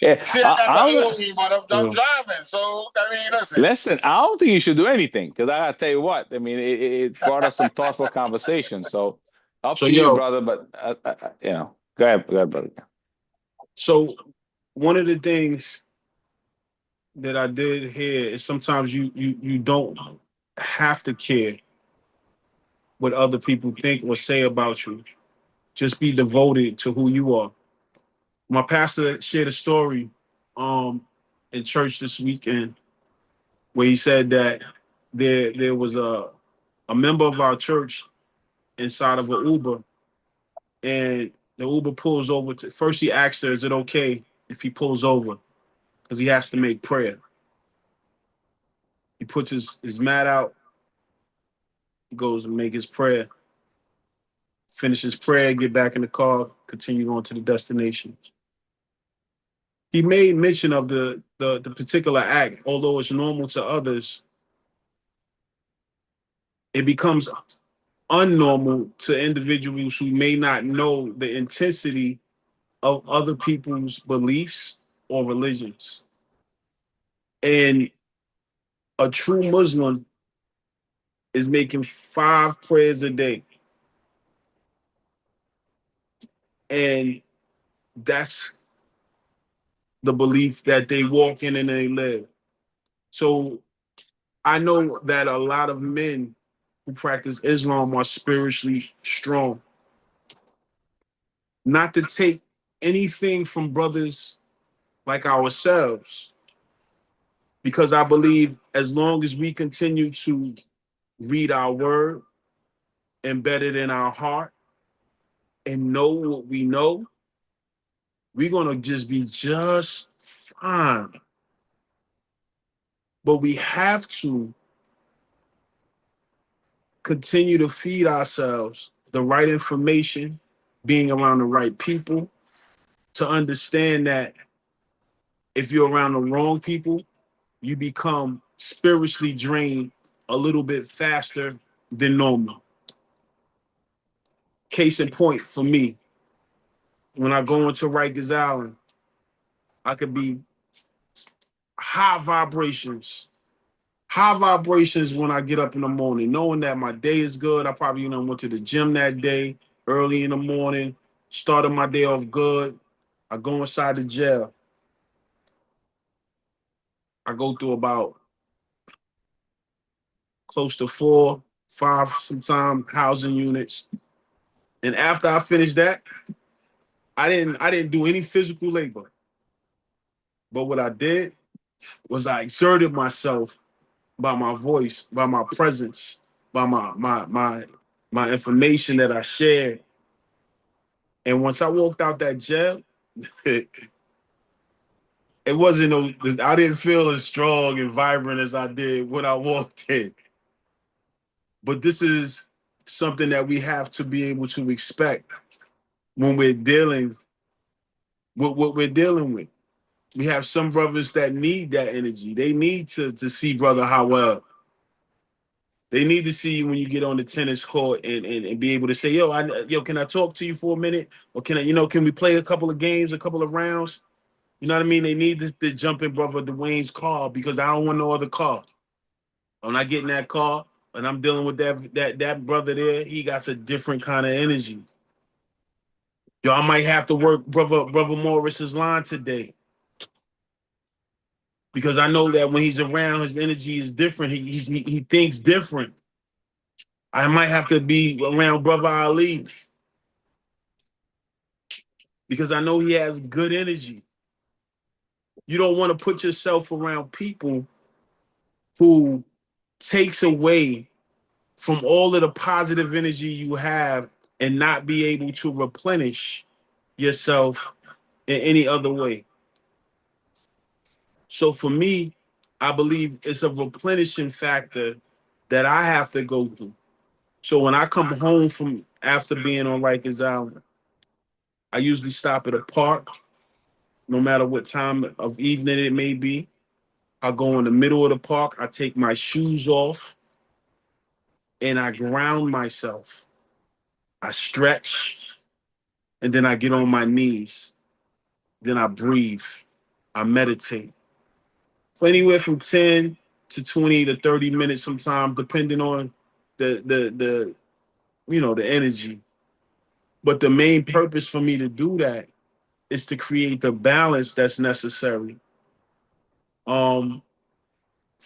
Yeah, See, I got the I don't. OE, but I'm Yeah. driving, so I mean, listen. Listen, I don't think you should do anything, because I gotta tell you what. I mean, it brought us some thoughtful conversation. So up So to you, yo, brother. But go ahead, brother. so one of the things that I did here is sometimes you don't have to care what other people think or say about you. Just be devoted to who you are. My pastor shared a story in church this weekend where he said that there was a member of our church inside of an Uber, and the Uber pulls over to first he asked her, is it okay if he pulls over? Because he has to make prayer. He puts his mat out, he goes and make his prayer, finishes prayer, get back in the car, continue on to the destination. He made mention of the particular act, although it's normal to others, it becomes unnormal to individuals who may not know the intensity of other people's beliefs or religions. And a true Muslim is making 5 prayers a day. And that's the belief that they walk in and they live. So I know that a lot of men who practice Islam are spiritually strong. Not to take anything from brothers like ourselves, because I believe as long as we continue to read our word, embed it in our heart, and know what we know, we're going to just be just fine. But we have to continue to feed ourselves the right information, being around the right people, to understand that if you're around the wrong people, you become spiritually drained a little bit faster than normal. Case in point for me, when I go into Rikers Island, I could be high vibrations. High vibrations when I get up in the morning, knowing that my day is good. I probably, went to the gym that day early in the morning, started my day off good. I go inside the jail. I go through about close to 4, 5, sometimes housing units. And after I finished that, I didn't do any physical labor. But what I did was I exerted myself by my voice, by my presence, by my information that I shared. And once I walked out that jail, it wasn't I didn't feel as strong and vibrant as I did when I walked in. But this is something that we have to be able to expect when we're dealing with what we're dealing with. We have some brothers that need that energy. They need to see Brother Howell. They need to see you when you get on the tennis court and be able to say, yo, can I talk to you for a minute? Or can we play a couple of games, a couple of rounds? You know what I mean? They need to jump in Brother Dwayne's car because I don't want no other car. When I get in that car and I'm dealing with that brother there, he got a different kind of energy. Yo, I might have to work Brother Morris's line today. Because I know that when he's around, his energy is different. He thinks different. I might have to be around Brother Ali because I know he has good energy. You don't want to put yourself around people who takes away from all of the positive energy you have and not be able to replenish yourself in any other way. So for me, I believe it's a replenishing factor that I have to go through. So when I come home from after being on Rikers Island, I usually stop at a park, no matter what time of evening it may be. I go in the middle of the park, I take my shoes off, and I ground myself. I stretch, and then I get on my knees. Then I breathe. I meditate. For anywhere from 10 to 20 to 30 minutes sometimes, depending on the the energy. But the main purpose for me to do that is to create the balance that's necessary for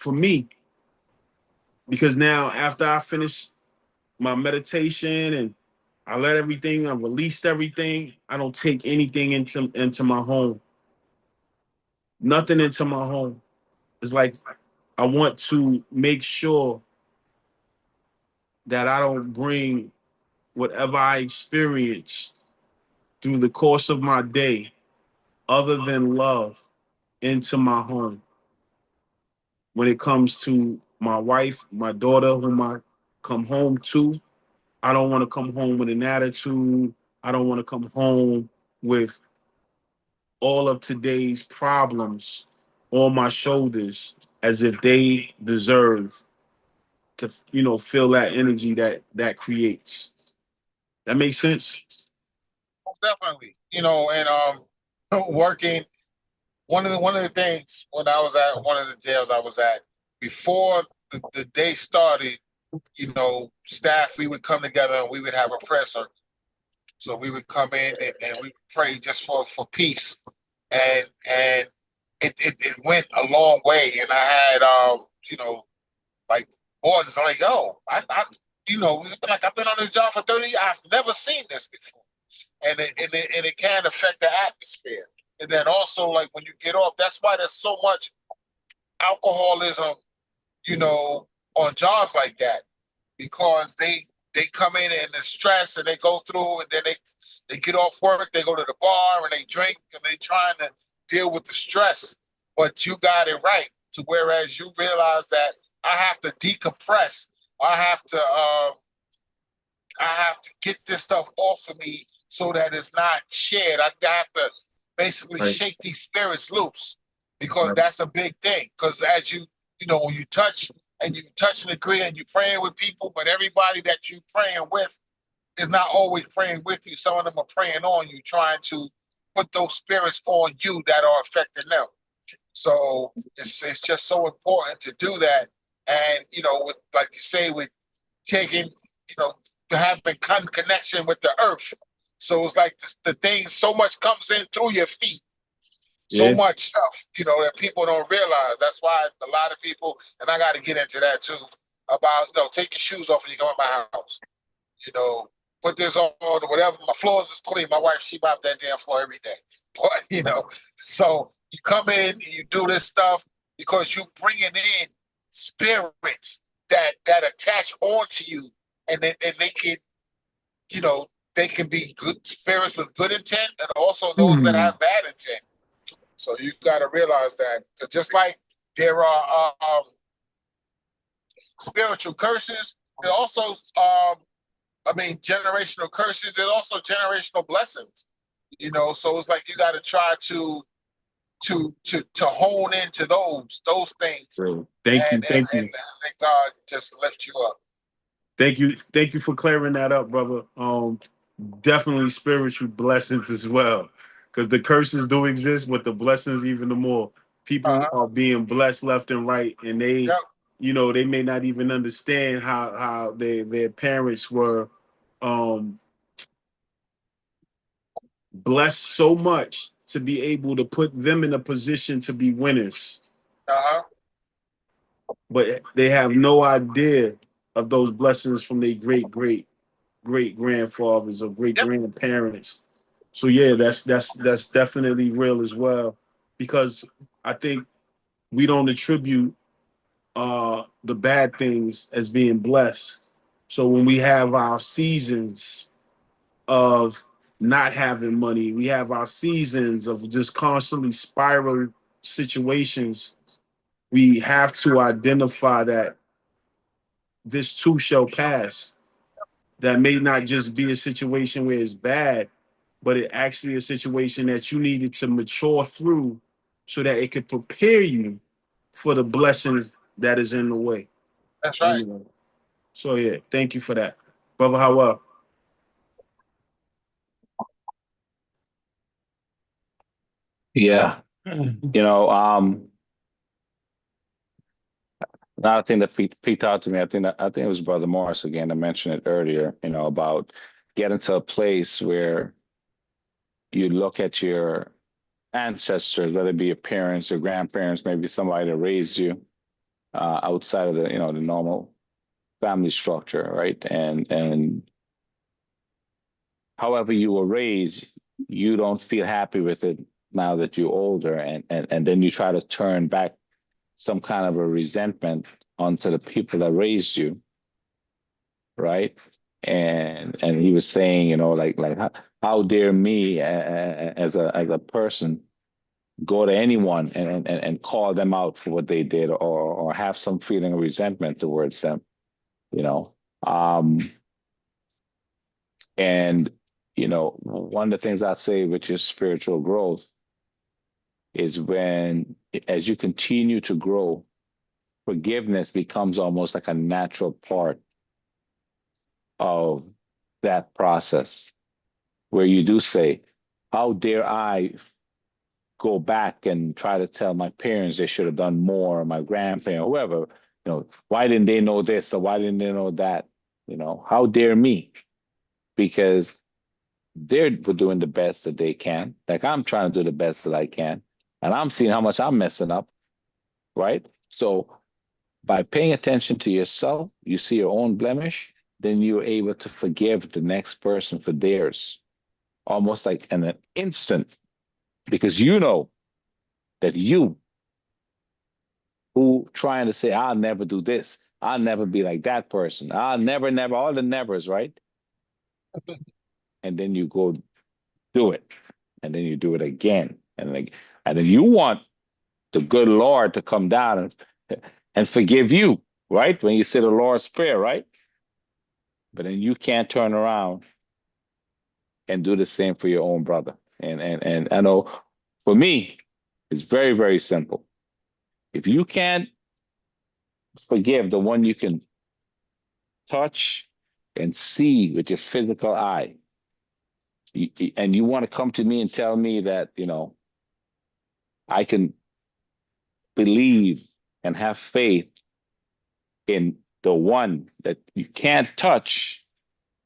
me. Because now after I finish my meditation and I released everything, I don't take anything into my home. Nothing into my home. It's like I want to make sure that I don't bring whatever I experience through the course of my day, other than love, into my home. When it comes to my wife, my daughter, whom I come home to, I don't want to come home with an attitude. I don't want to come home with all of today's problems on my shoulders as if they deserve to, feel that energy that creates. That makes sense? Definitely. And working one of the things when I was at one of the jails I was at before the day started, staff, we would come together and we would have a prayer circle. So we would come in and we would pray just for peace. And it went a long way. And I had like orders. I'm like, yo, like I've been on this job for 30 years. I've never seen this before. And it can affect the atmosphere. And then also, like when you get off, that's why there's so much alcoholism, on jobs like that, because they come in and they're stressed and they go through and then they get off work, they go to the bar and they drink and they trying to deal with the stress. But you got it right to whereas you realize that I have to decompress. I have to get this stuff off of me so that it's not shared. I have to basically shake these spirits loose because that's a big thing. Because as when you touch and and agree and you're praying with people, but everybody that you're praying with is not always praying with you. Some of them are praying on you, trying to put those spirits on you that are affecting them. So it's just so important to do that. And, with, like you say, with taking, to having connection with the earth. So it's like the thing, so much comes in through your feet. So much stuff, that people don't realize. That's why a lot of people, and I got to get into that too, about, take your shoes off when you come in my house. Put this on or whatever. My floors is clean. My wife, she mops that damn floor every day. But, so you come in and you do this stuff because you bringing in spirits that attach onto you and they can, they can be good spirits with good intent, and also those that have bad intent. So you got to realize that. So just like there are spiritual curses, there are also, generational curses. There's also generational blessings. You know, so it's like you got to try to hone into those things, Thank you, and let God just lift you up. thank you for clearing that up, brother. Definitely spiritual blessings as well, because the curses do exist, but the blessings even the more. People are being blessed left and right, and they, you know, they may not even understand how their parents were blessed so much to be able to put them in a position to be winners. But they have no idea of those blessings from their great grandfathers or great grandparents. So yeah, that's definitely real as well, because I think we don't attribute the bad things as being blessed. So when we have our seasons of not having money, we have our seasons of just constantly spiral situations, we have to identify that this too shall pass. That may not just be a situation where it's bad, but it actually a situation that you needed to mature through so that it could prepare you for the blessings that is in the way. That's right. So yeah, thank you for that. Brother Howell. Yeah. You know, another thing that peeked out to me, I think it was Brother Morris again that mentioned it earlier, you know, about getting to a place where you look at your ancestors, whether it be your parents or grandparents, maybe somebody that raised you outside of the, you know, the normal family structure, right? And however you were raised, you don't feel happy with it now that you're older, and then you try to turn back some kind of a resentment onto the people that raised you, right? And he was saying, you know, like how dare me as a person go to anyone and call them out for what they did, or have some feeling of resentment towards them, you know. And you know, one of the things I say with your spiritual growth is when, as you continue to grow, forgiveness becomes almost like a natural part of that process, where you do say, how dare I go back and try to tell my parents they should have done more, or my grandparents, whoever, you know, why didn't they know this, or why didn't they know that? You know, how dare me? Because they're doing the best that they can. Like I'm trying to do the best that I can. And I'm seeing how much I'm messing up, right? So by paying attention to yourself, you see your own blemish, then you're able to forgive the next person for theirs, almost like in an instant, because you know that you who trying to say, I'll never do this, I'll never be like that person, I'll never, all the nevers, right? And then you go do it, and then you do it again, and then you want the good Lord to come down and forgive you, right? When you say the Lord's Prayer, right? But then you can't turn around and do the same for your own brother. And I know for me, it's very, very simple. If you can't forgive the one you can touch and see with your physical eye, and you want to come to me and tell me that, you know, I can believe and have faith in the one that you can't touch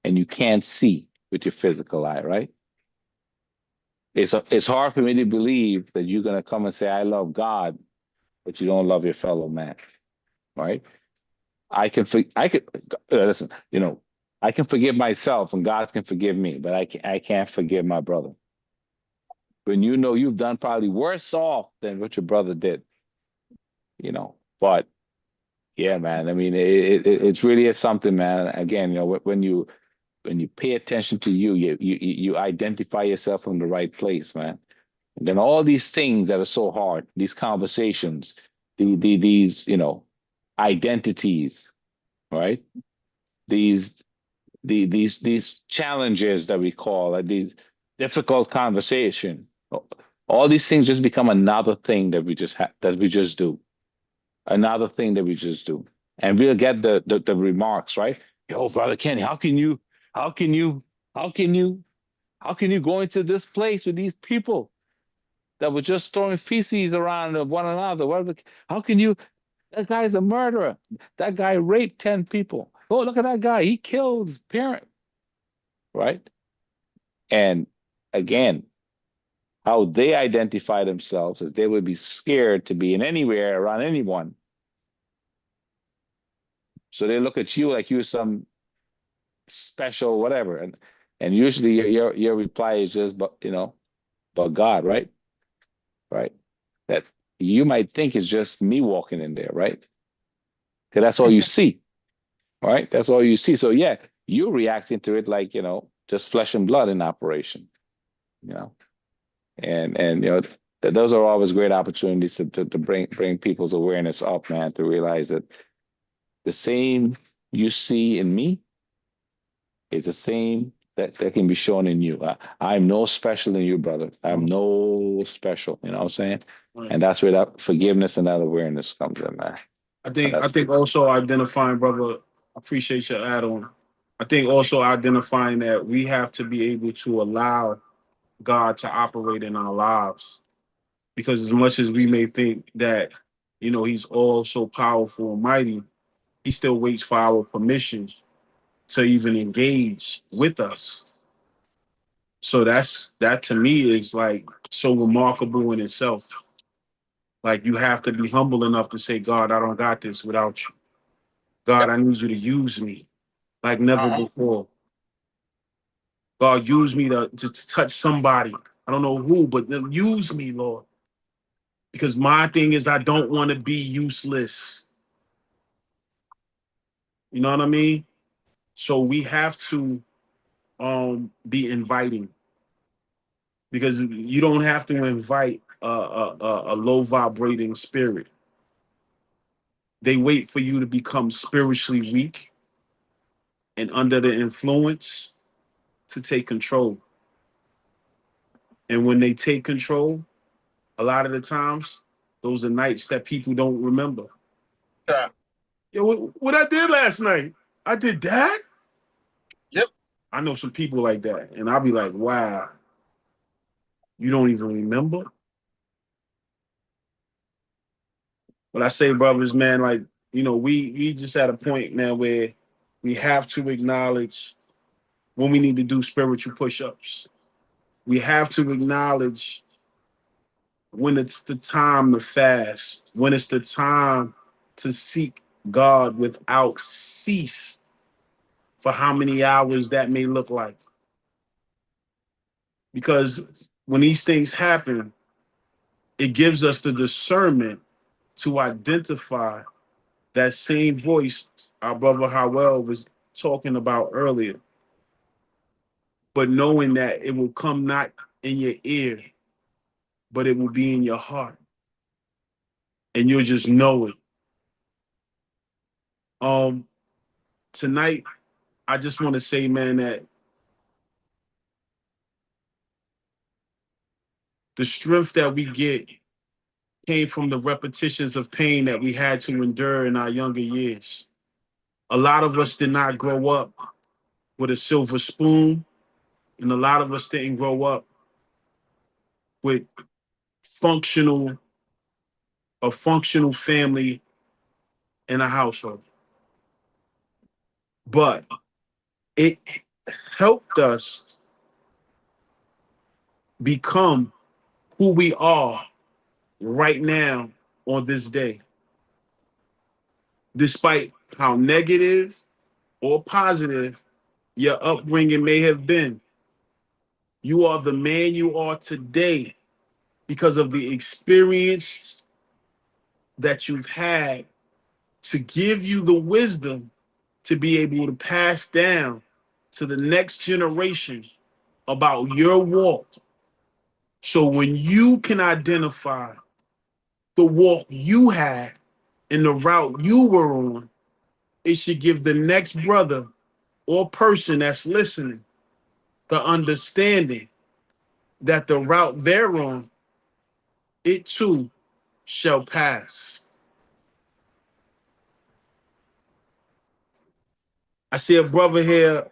and you can't see with your physical eye, right? It's hard for me to believe that you're going to come and say, I love God, but you don't love your fellow man, right? I can listen, you know, I can forgive myself and God can forgive me, but I can't forgive my brother. When you know you've done probably worse off than what your brother did, you know. But yeah, man, I mean, it really is something, man. Again, you know, when pay attention to you identify yourself from the right place, man. And then all these things that are so hard, these conversations, these identities, right? These challenges that we call, like these difficult conversation, all these things just become another thing that we just do, another thing that we just do, and we'll get the remarks, right? Yo, brother Kenny, how can you how can you how can you how can you go into this place with these people that were just throwing feces around one another? How can you? That guy's a murderer. That guy raped 10 people. Oh, look at that guy. He killed his parent, right? And again, how they identify themselves as they would be scared to be in anywhere around anyone. So they look at you like you're some special whatever. And usually your reply is just, but God, right? Right? That you might think is just me walking in there, right? Because that's all you see. Right? That's all you see. So yeah, you're reacting to it like, just flesh and blood in operation, you know. And those are always great opportunities to bring people's awareness up, man, to realize that the same you see in me is the same that can be shown in you. I'm no special in you, brother. I'm no special, you know what I'm saying? Right. And that's where that forgiveness and that awareness comes in, man. I think also identifying, brother, I appreciate your add-on. I think also identifying that we have to be able to allow God to operate in our lives. Because as much as we may think that, he's all so powerful and mighty, he still waits for our permission to even engage with us. So that to me is like so remarkable in itself. Like you have to be humble enough to say, God, I don't got this without you. God, I need you to use me like never before. God, use me to touch somebody. I don't know who, but use me, Lord. Because my thing is I don't want to be useless. You know what I mean? So we have to be inviting. Because you don't have to invite a low vibrating spirit. They wait for you to become spiritually weak and under the influence to take control. And when they take control, a lot of the times, those are nights that people don't remember. Yeah. Yo, what I did last night? I did that? Yep. I know some people like that. And I'll be like, wow, you don't even remember? But I say, brothers, man, like, we just at a point, man, where we have to acknowledge when we need to do spiritual push-ups. We have to acknowledge when it's the time to fast, when it's the time to seek God without cease for how many hours that may look like. Because when these things happen, it gives us the discernment to identify that same voice our brother Howell was talking about earlier. But knowing that it will come not in your ear, but it will be in your heart. And you'll just know it. Tonight, I just want to say, man, that the strength that we get came from the repetitions of pain that we had to endure in our younger years. A lot of us did not grow up with a silver spoon, and a lot of us didn't grow up with a functional family in a household. But it helped us become who we are right now on this day. Despite how negative or positive your upbringing may have been, you are the man you are today because of the experience that you've had to give you the wisdom to be able to pass down to the next generation about your walk. So when you can identify the walk you had and the route you were on, it should give the next brother or person that's listening the understanding that the route they're on, it too shall pass. I see a brother here,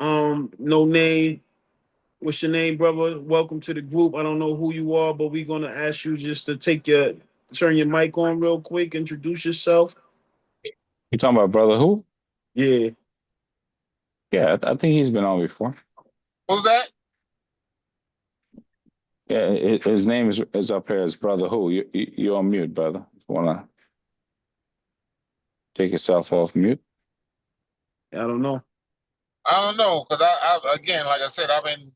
no name. What's your name, brother? Welcome to the group. I don't know who you are, but we're gonna ask you just to turn your mic on real quick, introduce yourself. You talking about brother who? Yeah. Yeah, I think he's been on before. Who's that? Yeah, his name is up here as brother who. You're on mute, brother. If you wanna take yourself off mute. I don't know. I don't know, because I again, like I said, I've been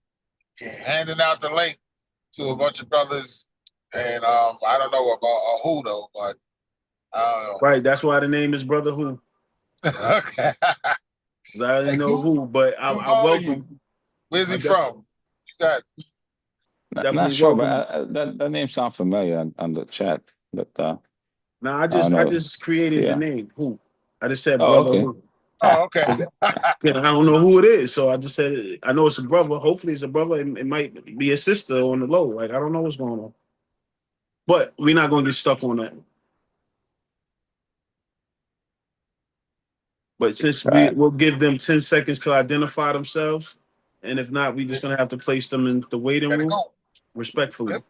handing out the link to a bunch of brothers, and I don't know about who though, but I don't Right, that's why the name is Brother Who. know. Okay. 'Cause I didn't Like know who, but who I are you? welcome. Where's I he def- from? You got Not definitely sure, but welcome. that name sounds familiar on the chat. But Now I don't I know. just created the Yeah. name Who. I just said Oh, Brother okay. Who. oh, okay. 'Cause I don't know who it is, so I just said I know it's a brother. Hopefully, it's a brother. It might be a sister on the low. Like I don't know what's going on, but we're not going to get stuck on that. But since Right. we'll give them 10 seconds to identify themselves, and if not, we're just going to have to place them in the waiting Gotta room go. respectfully. Yep.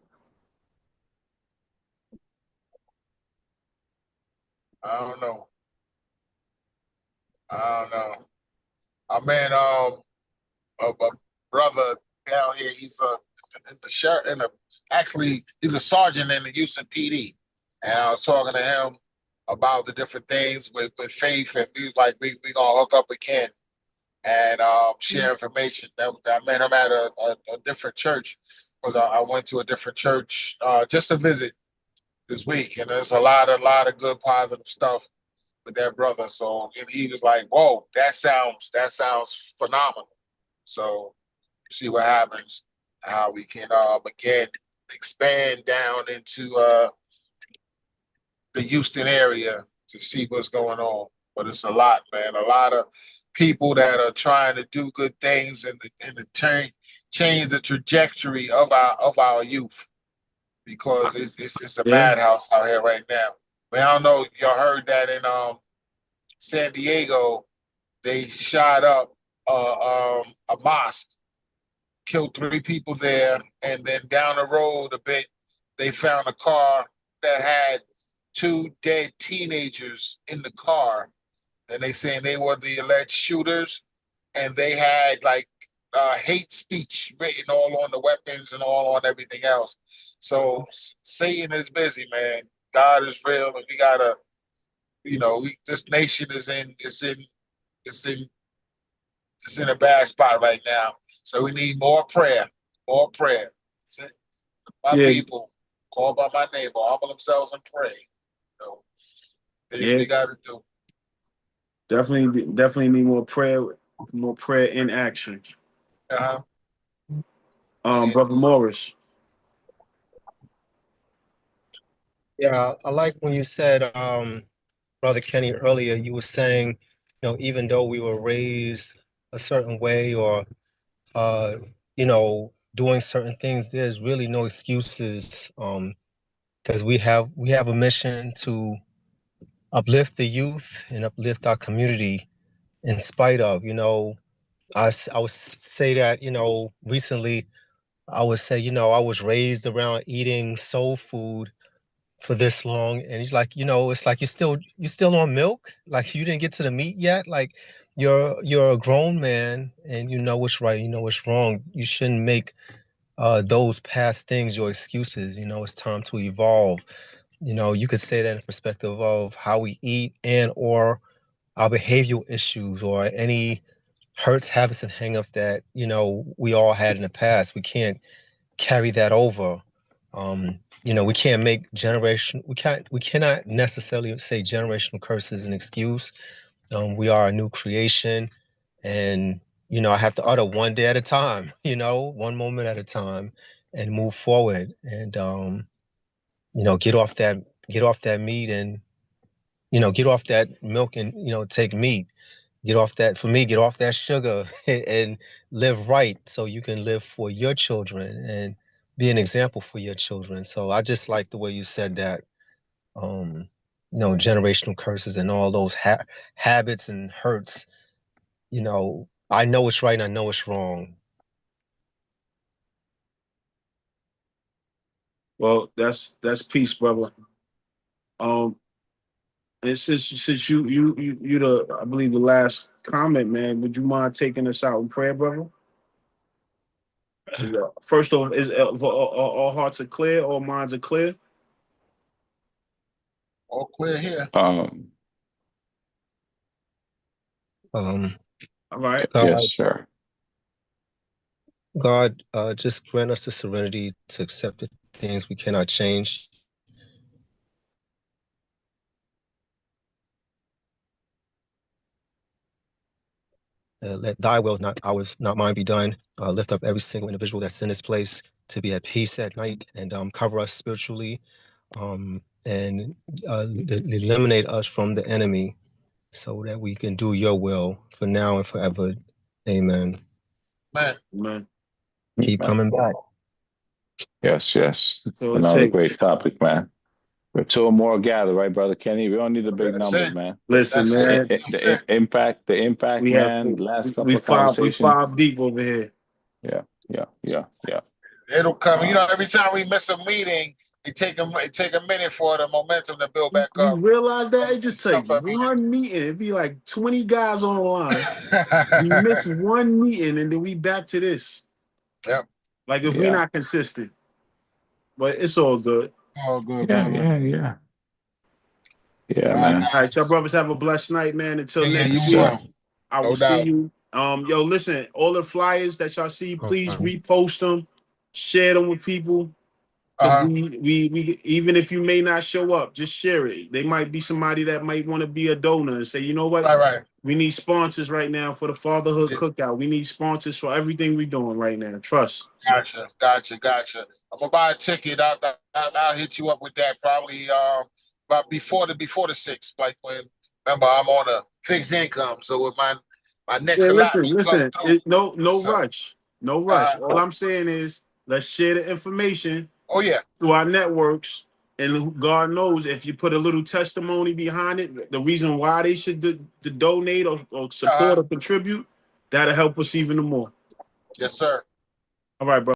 I don't know. I don't know. I mean, a brother down here, he's in the sheriff, actually, he's a sergeant in the Houston PD. And I was talking to him about the different things with faith, and we was like, we gonna hook up again and share information. I met him at a different church because I went to a different church just to visit this week, and there's a lot of good positive stuff with that brother. So and he was like, "Whoa, that sounds phenomenal." So see what happens, how we can again expand down into the Houston area to see what's going on. But it's a lot, man. A lot of people that are trying to do good things and to change the trajectory of our youth because it's a Yeah, madhouse out here right now. But I don't know if y'all heard that in San Diego, they shot up a mosque, killed 3 people there, and then down the road a bit, they found a car that had 2 dead teenagers in the car, and they saying they were the alleged shooters, and they had like hate speech written all on the weapons and all on everything else. So Satan is busy, man. God is real, and we gotta, this nation is in it's in a bad spot right now. So we need more prayer, more prayer. My yeah, people, call by my name, will humble themselves and pray. So things yeah. we got to do. Definitely need more prayer in action. Uh-huh. And Brother Morris. Yeah, I like when you said, Brother Kenny, earlier, you were saying, even though we were raised a certain way or, uh, doing certain things, there's really no excuses, because we have a mission to uplift the youth and uplift our community in spite of, I would say that, recently, I would say, I was raised around eating soul food for this long, and he's like, it's like you still on milk, like you didn't get to the meat yet, like you're a grown man and you know what's right, you know what's wrong. You shouldn't make those past things your excuses. It's time to evolve. You could say that in perspective of how we eat and or our behavioral issues or any hurts, habits, and hangups that we all had in the past. We can't carry that over. We can't make we cannot necessarily say generational curse is an excuse. We are a new creation, And, I have to utter one day at a time, one moment at a time, and move forward. And, get off that meat and, get off that milk and, take meat. Get off that sugar and live right so you can live for your children and be an example for your children. So I just like the way you said that, generational curses and all those habits and hurts. I know it's right and I know it's wrong. Well, that's peace, brother. And since you the, I believe, the last comment, man, would you mind taking us out in prayer, brother? First off, is all hearts are clear, all minds are clear? All clear here. Um, All right. God, Yes, sir. God, just grant us the serenity to accept the things we cannot change. Let thy will, not ours, not mine, be done. Lift up every single individual that's in this place to be at peace at night, and cover us spiritually, and eliminate us from the enemy so that we can do your will for now and forever. Amen. Man. Keep coming back. Yes, yes. So it Another takes, great topic, man. Where two or more gather, right, brother Kenny? We don't need the big That's numbers, it. man. listen, That's it. man, The impact, we have man. Last we couple of conversations. five deep over here. Yeah. It'll come. Every time we miss a meeting, it take a minute for the momentum to build back You up. realize that it just take Some one meeting. It'd be like 20 guys on the line. We miss one meeting and then we back to this. Yep. Like if Yeah. we're not consistent. But it's all good. All good, Yeah, brother. Yeah, man. All right, y'all brothers have a blessed night, man. Until Yeah, next you week, will. I will No see doubt. you. Yo, listen, all the flyers that y'all see, please Okay. repost them, share them with people. Because Uh-huh. we even if you may not show up, just share it. They might be somebody that might want to be a donor and say, you know what? Right. We need sponsors right now for the Fatherhood Yeah. Cookout. We need sponsors for everything we're doing right now. Trust. Gotcha. I'm gonna buy a ticket. I'll hit you up with that probably about before the 6th. Like when remember I'm on a fixed income, so with my next Yeah, allotment come listen. through. No So, rush. No rush. All I'm saying is let's share the information oh yeah. through our networks. And God knows if you put a little testimony behind it, the reason why they should donate or support or contribute, that'll help us even more. Yes, sir. All right, bro.